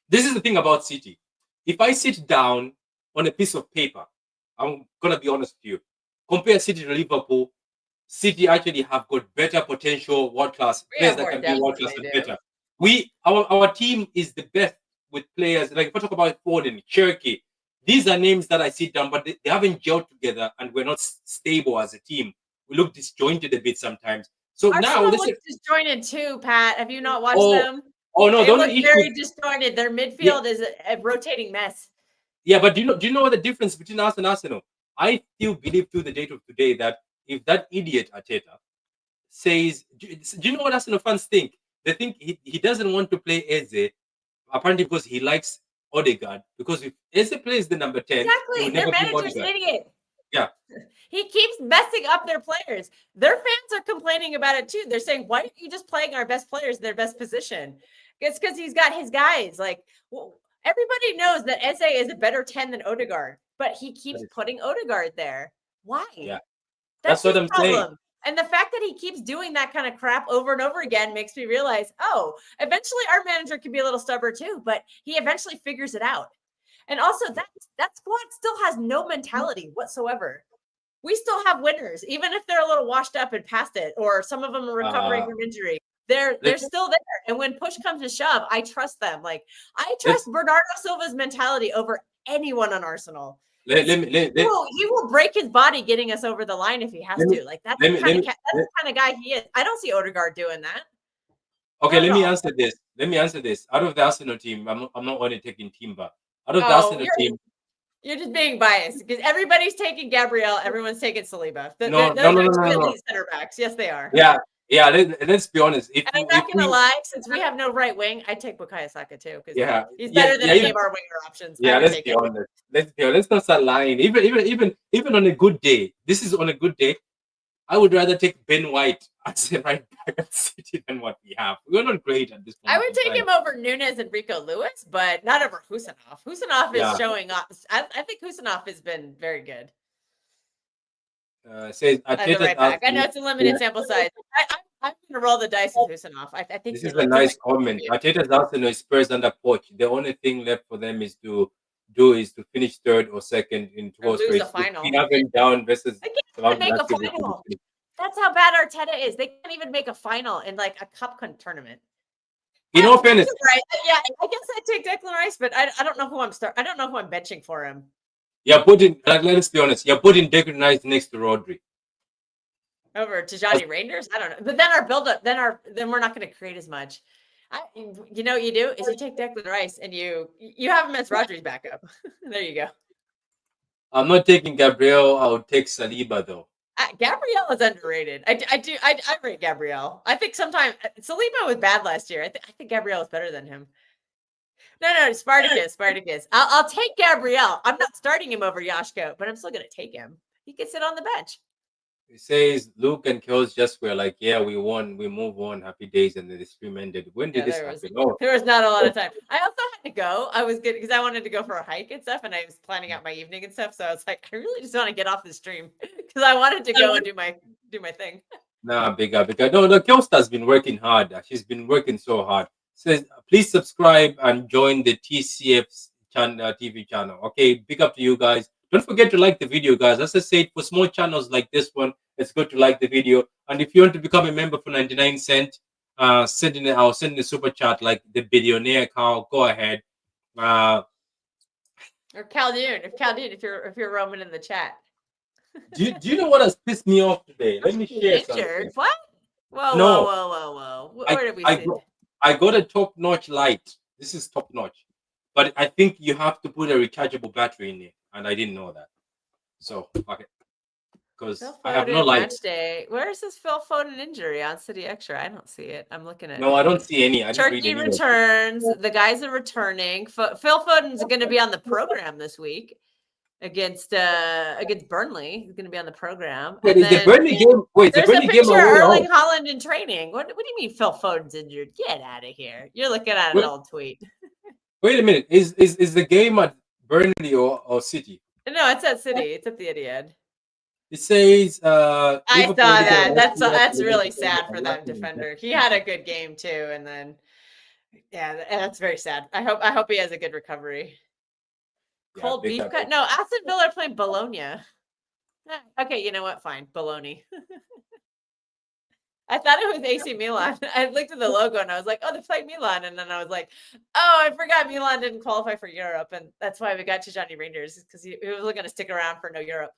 this is the thing about City. If I sit down on a piece of paper, I'm gonna be honest with you. Compare City to Liverpool. City actually have got better potential, world class We players have that more can be depth world than class they and do. better. Our team is the best with players. Like if I talk about Foden, Cherky, these are names that I sit down, but they haven't gelled together, and we're not stable as a team. We look disjointed a bit sometimes. So now Arsenal let's looks disjointed too, Pat. Have you not watched oh them? oh no, They the look only issue very is disjointed. Their yeah, midfield is a rotating mess. yeah, but do you know what the difference between us and Arsenal? I still believe to the date of today that if that idiot Arteta says, do you know what Arsenal fans think? They think he doesn't want to play Eze, apparently because he likes Odegaard. Because if Eze plays the number 10, he will Exactly. Their never bring manager's an Odegaard. idiot. Yeah. He keeps messing up their players. Their fans are complaining about it too. They're saying, why aren't you just playing our best players in their best position? It's because he's got his guys. Like, well, everybody knows that Eze is a better 10 than Odegaard, but he keeps putting Odegaard there. Why? Yeah. That's what his I'm problem. saying. And the fact that he keeps doing that kind of crap over and over again makes me realize, oh, eventually our manager can be a little stubborn too, but he eventually figures it out. And also that squad still has no mentality whatsoever. We still have winners, even if they're a little washed up and past it, or some of them are recovering from injury. They're still there. And when push comes to shove, I trust them. Like I trust Bernardo Silva's mentality over anyone on Arsenal. He will break his body getting us over the line if he has to. Like that's the kind of guy he is. I don't see Odegaard doing that. Okay, let me answer this. Out of the Arsenal team, I'm not only taking Timber. Out of the Arsenal team, you're just being biased because everybody's taking Gabriel, everyone's taking Saliba. No. Elite center backs. Yes, they are. Yeah. Let's be honest. I'm not gonna lie, since we have no right wing, I take Bukayo Saka too because he's better than any of our winger options. Yeah, let's be honest. Let's not start lying. Even on a good day, this is on a good day. I would rather take Ben White as a right back at City than what we have. We're not great at this point. I would take him over Nunes and Rico Lewis, but not over Husanov. Husanov is showing off. I think Husanov has been very good. Says right back. I know it's a limited sample size. I'm going to roll the dice with Husanov. I think this is a nice comment. Arteta's Arsenal is Spurs under coach. The only thing left for them is to finish third or second in towards lose a final. Down versus they can't make a final. That's how bad Arteta is. They can't even make a final in like a cup tournament. In all fairness, right? Yeah, I guess I'd take Declan Rice, but I don't know who I don't know who I'm benching for him. Yeah, let's be honest. You're putting Declan Rice next to Rodri. Over Tijani Rangers? I don't know. But then our build-up, then we're not going to create as much. You know what you do is you take Declan Rice and you have him as Rodri's backup. There you go. I'm not taking Gabriel. I'll take Saliba though. Gabriel is underrated. I rate Gabriel. I think sometimes Saliba was bad last year. I think Gabriel is better than him. No, Spartacus. I'll take Gabriel. I'm not starting him over Yashko, but I'm still going to take him. He can sit on the bench. It says Luke and Kels just were like, yeah, we won, we move on, happy days, and then the stream ended. When did this happen? There was not a lot of time. I also had to go. I was good because I wanted to go for a hike and stuff, and I was planning out my evening and stuff. So I was like, I really just want to get off the stream because I wanted to go and do my thing. Nah, big up. No, Kels has been working hard. She's been working so hard. Says please subscribe and join the TCF's TV channel. Okay, big up to you guys. Don't forget to like the video, guys. As I said, for small channels like this one, it's good to like the video. And if you want to become a member for 99 cents, I'll send a super chat like the billionaire Carl. Go ahead. Uh, Or Caldoon, if you're roaming in the chat. do you know what has pissed me off today? Let me share something. Injured? What? Whoa, No, whoa. I Where did we I sit? got, I got a top notch light. This is top notch, but I think you have to put a rechargeable battery in it, and I didn't know that. So okay, because Phil I have no Foden light. match day. Where is this Phil Foden injury on City Extra? I don't see it. I'm looking at No, I don't see any. I didn't read Turkey any. returns. The guys are returning. Phil Foden's going to be on the program this week against Burnley. He's going to be on the program. Wait, And is the then Burnley game? Wait, there's the a Burnley game picture of away or Erling home? Haaland in training. What do you mean Phil Foden's injured? Get out of here. You're looking at an Wait, old tweet. wait a minute. Is the game at Burnley or City? No, it's at City. It's at the Etihad. It says I Liverpool saw is that. at That's really West sad Ham, for that defender. He had a good game too, and then that's very sad. I hope he has a good recovery. Cold beef cut? No, Aston Villa are playing Bologna. Okay, you know what? Fine, Bologna. I thought it was AC Milan. I looked at the logo and I was like, oh, they play Milan. And then I was like, oh, I forgot Milan didn't qualify for Europe. And that's why we got to Johnny Rangers, because he was going to stick around for no Europe.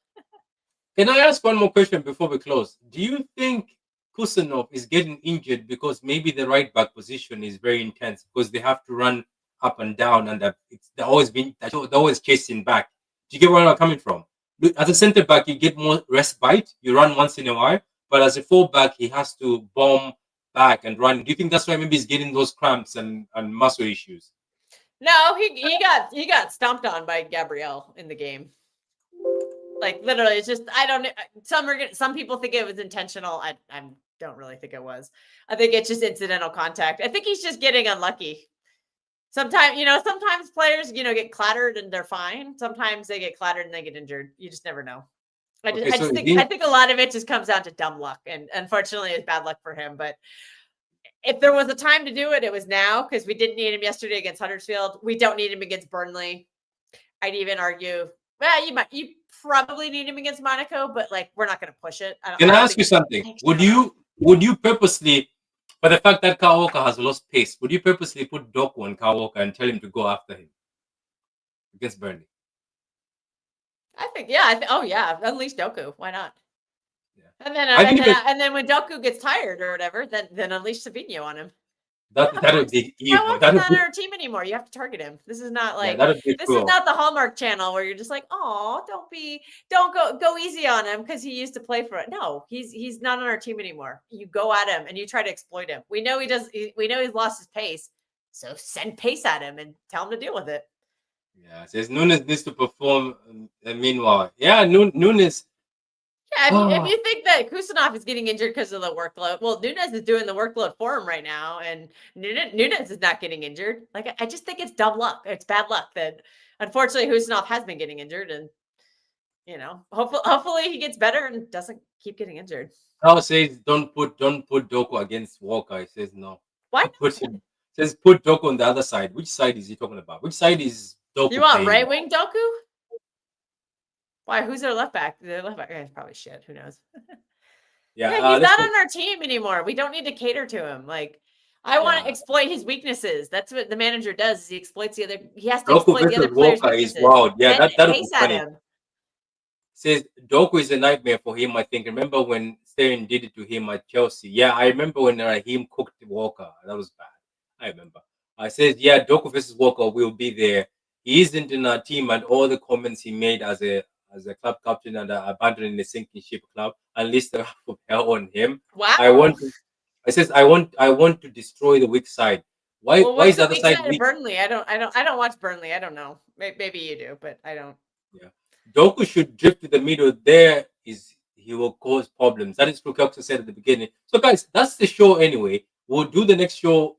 Can I ask one more question before we close? Do you think Kusanov is getting injured because maybe the right back position is very intense because they have to run up and down and they're always chasing back? Do you get where I'm coming from? As a centre back, you get more respite. You run once in a while, but as a fullback, he has to bomb back and run. Do you think that's why maybe he's getting those cramps and muscle issues? No, he got stomped on by Gabriel in the game. Like literally, it's just I don't. Some people think it was intentional. I don't really think it was. I think it's just incidental contact. I think he's just getting unlucky. Sometimes players get clattered and they're fine. Sometimes they get clattered and they get injured. You just never know. I think a lot of it just comes down to dumb luck, and unfortunately, it's bad luck for him. But if there was a time to do it, it was now, because we didn't need him yesterday against Huddersfield. We don't need him against Burnley. I'd even argue, well, you probably need him against Monaco, but like we're not going to push it. Can I ask you something? Would you purposely, for the fact that Kyle Walker has lost pace, would you purposely put Doku on Kyle Walker and tell him to go after him against Burnley? I think, yeah. Oh, yeah. Unleash Doku. Why not? Yeah. And then when Doku gets tired or whatever, then unleash Savinho on him. That would be evil. He's not on our team anymore. You have to target him. This is not like this is not the Hallmark Channel where you're just like, oh, don't go easy on him because he used to play for it. No, he's not on our team anymore. You go at him and you try to exploit him. We know we know he's lost his pace, so send pace at him and tell him to deal with it. Yeah, it says Nunes needs to perform. Meanwhile, yeah, Nunes. Yeah, if you think that Kusanov is getting injured because of the workload, well, Nunes is doing the workload for him right now, and Nunes is not getting injured. Like, I just think it's dumb luck. It's bad luck that, unfortunately, Kusanov has been getting injured, and hopefully he gets better and doesn't keep getting injured. Now says don't put Doku against Walker. He says no. Why? Says put Doku on the other side. Which side is he talking about? Which side is Doku? You want right wing Doku? Why? Who's their left back? Their left back is probably shit. Who knows? Yeah, he's not on our team anymore. We don't need to cater to him. Like, I want to exploit his weaknesses. That's what the manager does. Is he exploits the other. He has to exploit the other players' weaknesses. Wild. Yeah, that would be funny. Him. Says Doku is a nightmare for him. I think. Remember when Sterling did it to him at Chelsea? Yeah, I remember when Raheem cooked Walker. That was bad. I remember. I said, yeah, Doku versus Walker will be there. He isn't in our team, and all the comments he made as a club captain and abandoning the sinking ship club, unleashed the wrath of hell on him. Wow. I want to destroy the weak side. Why is the other side weak? Burnley. I don't watch Burnley. I don't know. Maybe you do, but I don't. Yeah. Doku should drift to the middle. He will cause problems. That is what Kelso said at the beginning. So guys, that's the show anyway. We'll do the next show.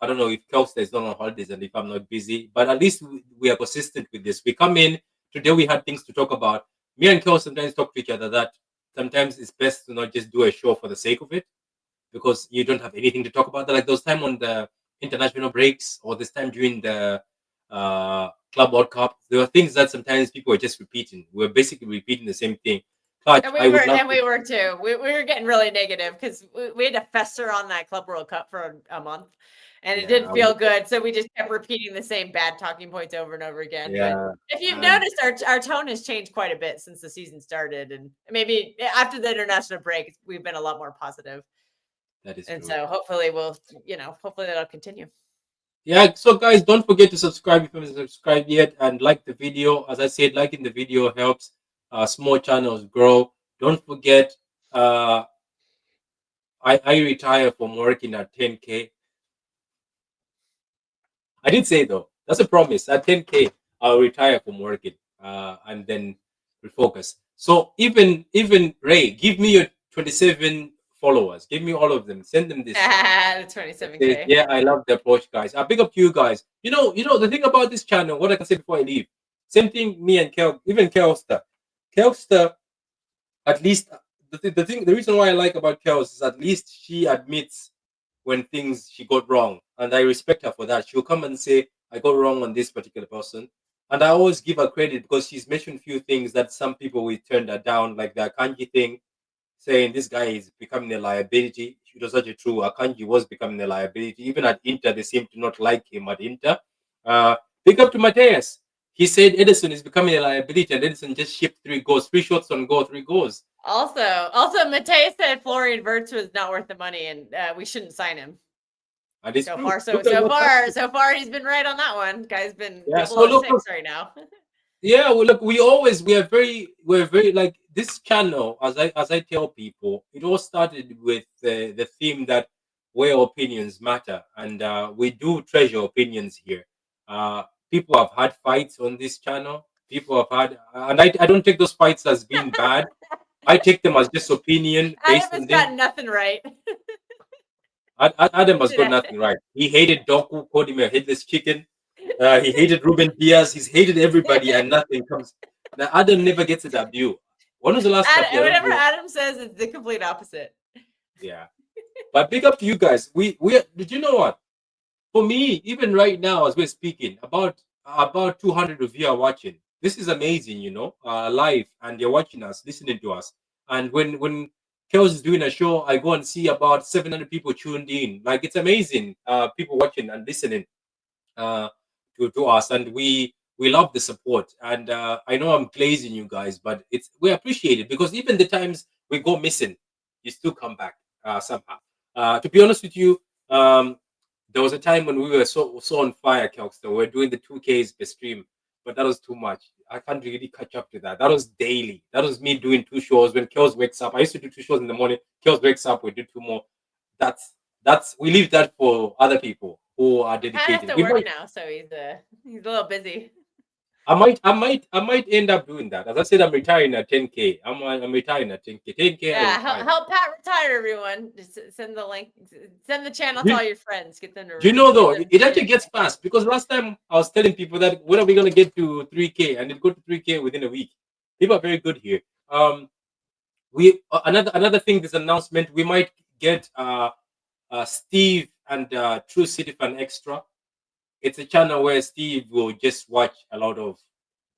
I don't know if Kelso is not on holidays and if I'm not busy, but at least we are consistent with this. We come in. Today we had things to talk about. Me and Kel sometimes talk to each other that sometimes it's best to not just do a show for the sake of it, because you don't have anything to talk about. Like those time on the international breaks or this time during the Club World Cup. There are things that sometimes people are just repeating. We're basically repeating the same thing. Clutch, And I would love we were too. We were getting really negative because we had to fester on that Club World Cup for a month, and it yeah, didn't feel good. So we just kept repeating the same bad talking points over and over again. But yeah, if you've and noticed, our tone has changed quite a bit since the season started, and maybe after the international break, we've been a lot more positive. that is And true. so hopefully hopefully that'll continue. Yeah, so guys, don't forget to subscribe if you haven't subscribed yet, and like the video. As I said, liking the video helps small channels grow. Don't forget, uh, I retire from working at 10K. I did say though, that's a promise. At 10K, I'll retire from working and then refocus. So even Ray, give me your 27 followers. Give me all of them. Send them this. The It says, 27K. yeah, I love the approach, guys. I big up to you guys. The thing about this channel, what I can say before I leave, same thing. Me and Kel, even Kelster, Kelster, at least the reason why I like about Kels is at least she admits when things she got wrong, and I respect her for that. She'll come and say, "I got wrong on this particular person," and I always give her credit because she's mentioned few things that some people will turn her down, like the Akanji thing, saying this guy is becoming a liability. It was such true. Akanji was becoming a liability. Even at Inter, they seem to not like him at Inter. Pick up to Mateus. He said Edison is becoming a liability, and Edison just shipped 3 goals, 3 shots on goal, 3 goals. Also, Mateus said Florian Wirtz was not worth the money, and we shouldn't sign him. And it's So true. far, so far, he's been right on that one. Guy's been Yeah. So below look, 6 right now. yeah. Well, look, we're very like this channel. As I tell people, it all started with the theme that where opinions matter, and we do treasure opinions here. People have had fights on this channel. People have had, and I don't take those fights as being bad. I take them as just opinion Adam based has on them. got nothing right. Adam has got nothing right. He hated Doku, called him a headless chicken. He hated Ruben Diaz. He's hated everybody, and nothing comes. Now Adam never gets a debut. When was the last time? I don't Whatever know. Adam says, it's the complete opposite. Yeah, but big up to you guys. We did you know what? For me, even right now as we're speaking, about 200 of you are watching. This is amazing, live, and you're watching us, listening to us. And when Kels is doing a show, I go and see about 700 people tuned in. Like it's amazing, people watching and listening uh, to us, and we love the support. And I know I'm glazing you guys, but we appreciate it because even the times we go missing, you still come back somehow. To be honest with you, there was a time when we were so on fire, Kelkster. We were doing the 2Ks per stream, but that was too much. I can't really catch up to that. That was daily. That was me doing 2 shows when Kels wakes up. I used to do 2 shows in the morning. Kels wakes up, we do 2 more. That's we leave that for other people who are Pat has dedicated. to We work might now, so he's a little busy. I might end up doing that. As I said, I'm retiring at 10K. I'm retiring at 10K. 10K I Yeah, retire. help Pat retire, everyone. Just send the link, send the channel to You, all your friends. Get them to you know get though, them. it actually gets fast because last time I was telling people that when are we gonna get to 3K, and it got to 3K within a week. People are very good here. We another thing, this announcement, we might get Steve and True City Fan Extra. It's a channel where Steve will just watch a lot of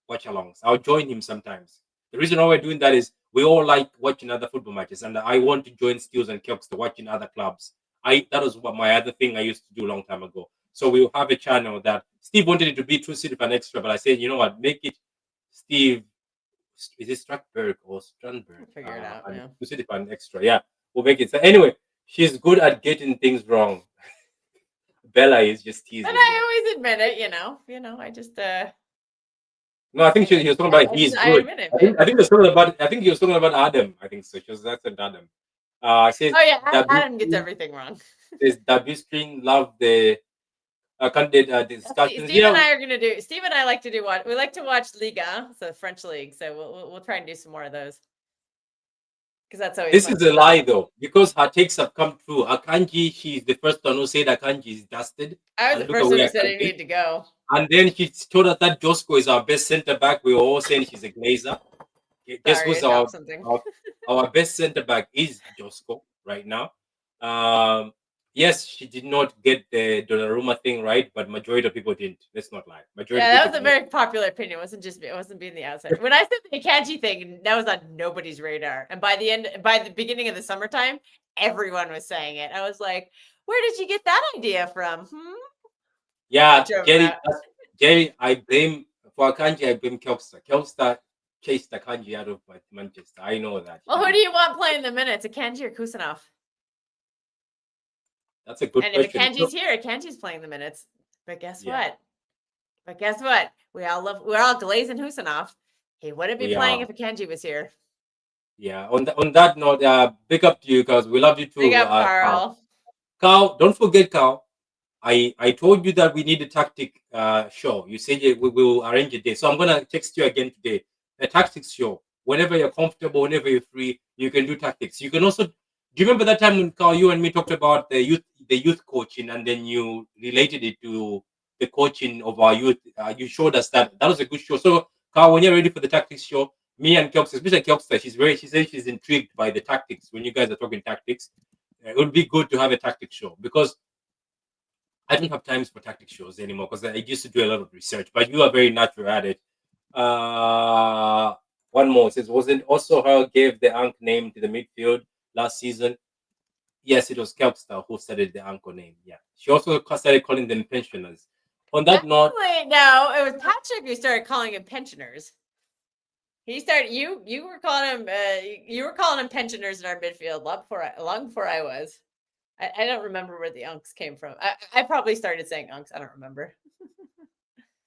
watch alongs. I'll join him sometimes. The reason why we're doing that is we all like watching other football matches, and I want to join Steels and Kelks to watching other clubs. That was what my other thing I used to do a long time ago. So we'll have a channel that Steve wanted it to be True City Fan Extra, but I said, you know what, make it Steve. Is it Strasberg or Strandberg? Figure it out. And Yeah. True City Fan Extra. Yeah, we'll make it. So anyway, she's good at getting things wrong. Bella is just But teasing me. I always admit it. I just No, I think he was talking about he's I good. admit it, I babe. think I think he was talking about Adam. I think so. She was that's Adam. I said Oh yeah, W Adam gets everything wrong. says W string love the candidate discussions. Steve and Yeah, I are gonna do. Steve and I like to do what we like to watch Liga, so French league. So we'll try and do some more of those because that's always this fun. is a lie though, because her takes have come true. Akanji, she's the first one who said Akanji is dusted. I was And the look at first one who where said he Akanji is. needed to go. And then she told us that Josco is our best centre back. We were all saying she's a glazer. Guess Sorry, who's I dropped something. our best centre back is Josco right now. Um, Yes, she did not get the Donnarumma thing right, but majority of people didn't. Let's not lie. Majority Yeah, of that people was a did not. very popular opinion. It wasn't just me. It wasn't being the outside. When I said the Akanji thing, that was on nobody's radar. And by the beginning of the summertime, everyone was saying it. I was like, "Where did you get that idea from?" I Yeah, drove him Jerry, out. Jerry, I blame for Akanji. I blame Kelster. Kelster chased Akanji out of Manchester. I know that Well, he who do did. you want playing the minutes, Akanji or Kusanov? That's a good And if question. Akanji's here, Akanji's playing the minutes. But guess Yeah, what? We're all glazing Husanov. He wouldn't be we playing are. if Akanji was here. Yeah. On that note, big up to you because we love you Big too, up, Carl. Carl. Carl, don't forget, Carl. I told you that we need a tactic show. You said we will arrange a day. So I'm gonna text you again today. A tactics show. Whenever you're comfortable, whenever you're free, you can do tactics. You can also, do you remember that time when Carl, you and me talked about the youth coaching, and then you related it to the coaching of our youth? You showed us that was a good show. So Carl, when you're ready for the tactics show, me and Kelster, especially Kelster, she says she's intrigued by the tactics. When you guys are talking tactics, it would be good to have a tactics show because I don't have times for tactic shows anymore because I used to do a lot of research, but you are very natural at it. Uh, One more says, wasn't also her gave the Ankh name to the midfield last season? Yes, it was Kelpstar who started the Ankh name. Yeah, she also started calling them pensioners. On that note, Actually, no, it was Patrick who started calling him pensioners. He started you were calling him pensioners in our midfield long before I was. I don't remember where the unks came from. I probably started saying unks. I don't remember.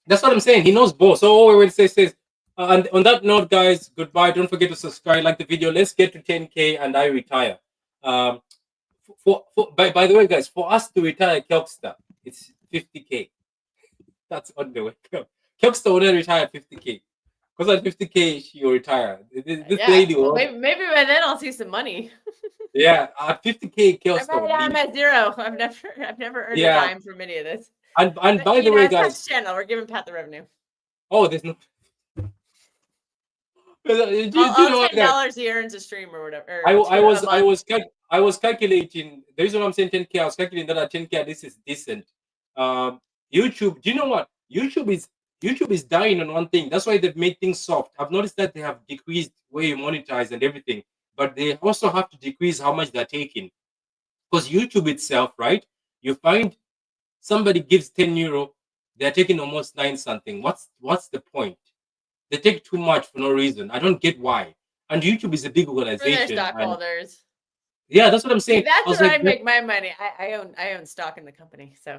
that's what I'm saying. He knows both. So all we will say says, and on that note, guys, goodbye. Don't forget to subscribe, like the video. Let's get to 10K and I retire. Um, by the way, guys, for us to retire Kelpstar, it's 50K. That's on the way. Kelpstar will retire at 50K. Because at 50K, she'll retire. This Yeah, lady well, will. maybe by then I'll see some money. Yeah, at 50K, Right Kelpstar will now I'm leave. at zero. I've never earned a Yeah, dime from any of this. and But by the way, it's guys, Pat's channel. We're giving Pat the revenue. oh, there's no. Do you All know what, guys? $10 he earns a stream or whatever, I, or I two a was I month. was I was calculating. The reason why I'm saying 10K, I was calculating that at 10K, this is decent. Um, YouTube. Do you know what? YouTube is dying on one thing. That's why they've made things soft. I've noticed that they have decreased where you monetize and everything, but they also have to decrease how much they're taking. Because YouTube itself, right? You find somebody gives €10, they're taking almost nine something. What's the point? They take too much for no reason. I don't get why. And YouTube is a big For their organization, and stockholders. yeah, that's what I'm See, saying. I that's was where like, I make my money. I own stock in the company, so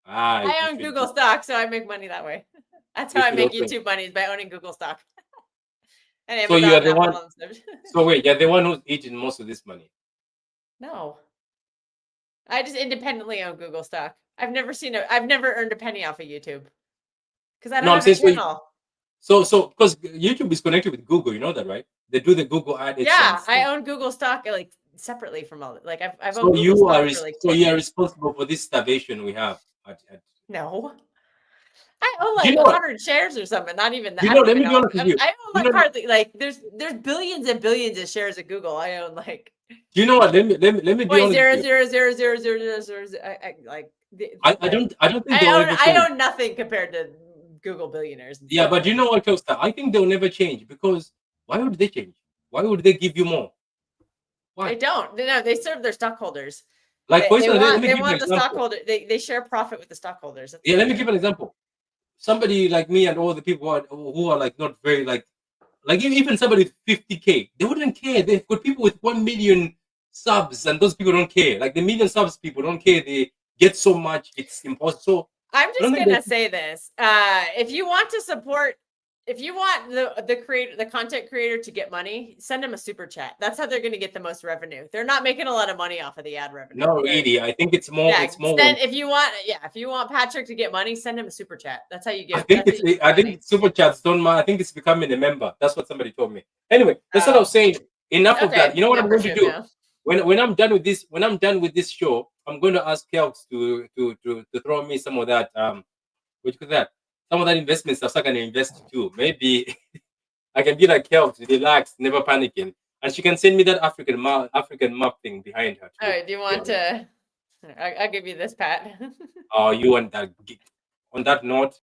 I you own should Google stock, so I make money that way. That's how you I should make also. YouTube money is by owning Google stock and So you Amazon are and the Apple one. and stuff. So wait, you're the one who's eating most of this money. No, I just independently own Google stock. I've never earned a penny off of YouTube because I don't No, I'm have a saying channel. so because YouTube is connected with Google, you know that, right? They do the Google Ad Yeah, AdSense I thing. own Google stock like separately from all like I've So owned Google you are stock for like so 10 you are years. responsible for this starvation we have. No. I own Do you like know what? 100 shares or something. Not even Do that. you I know? don't Let even me be know. honest with you. I own Do you like know? hardly like there's billions and billions of shares at Google. I own like Do you know what? Let me be point honest with zero you. zero zero zero zero zero zero. Like I don't think they'll ever I change. own nothing compared to Google billionaires and Yeah, stuff. but you know what, Costa? I think they'll never change because why would they change? Why would they give you more? They Why? don't. No, they serve their stockholders. Like, for They instance, let want me give you an the example. stockholder. They share profit with the stockholders. That's Yeah, what let they me do. give an example. Somebody like me and all the people who are like not very like even somebody with 50K, they wouldn't care. They've got people with 1 million subs, and those people don't care. Like the million subs people don't care. They get so much, it's impossible. So I'm I don't just think gonna they. say this. If you want to support, if you want the content creator to get money, send them a super chat. That's how they're gonna get the most revenue. They're not making a lot of money off of the ad revenue. No, really. I think it's more. Yeah, It's more when send if you want Patrick to get money, send him a super chat. That's how you I get think it's I money. think super chats don't matter. I think it's becoming a member. That's what somebody told me. Anyway, that's what I was Oh, saying. Enough of that. okay, You know what I'm going to membership, do? yeah. When I'm done with this show, I'm going to ask Kelks to throw me some of that what you call that? Some of that investment stuff so I can invest too. Maybe I can be like Kelks, relaxed, never panicking. And she can send me that African map thing behind her All too. right, do you Yeah. want to? I'll give you this, Pat. You and that. On that note.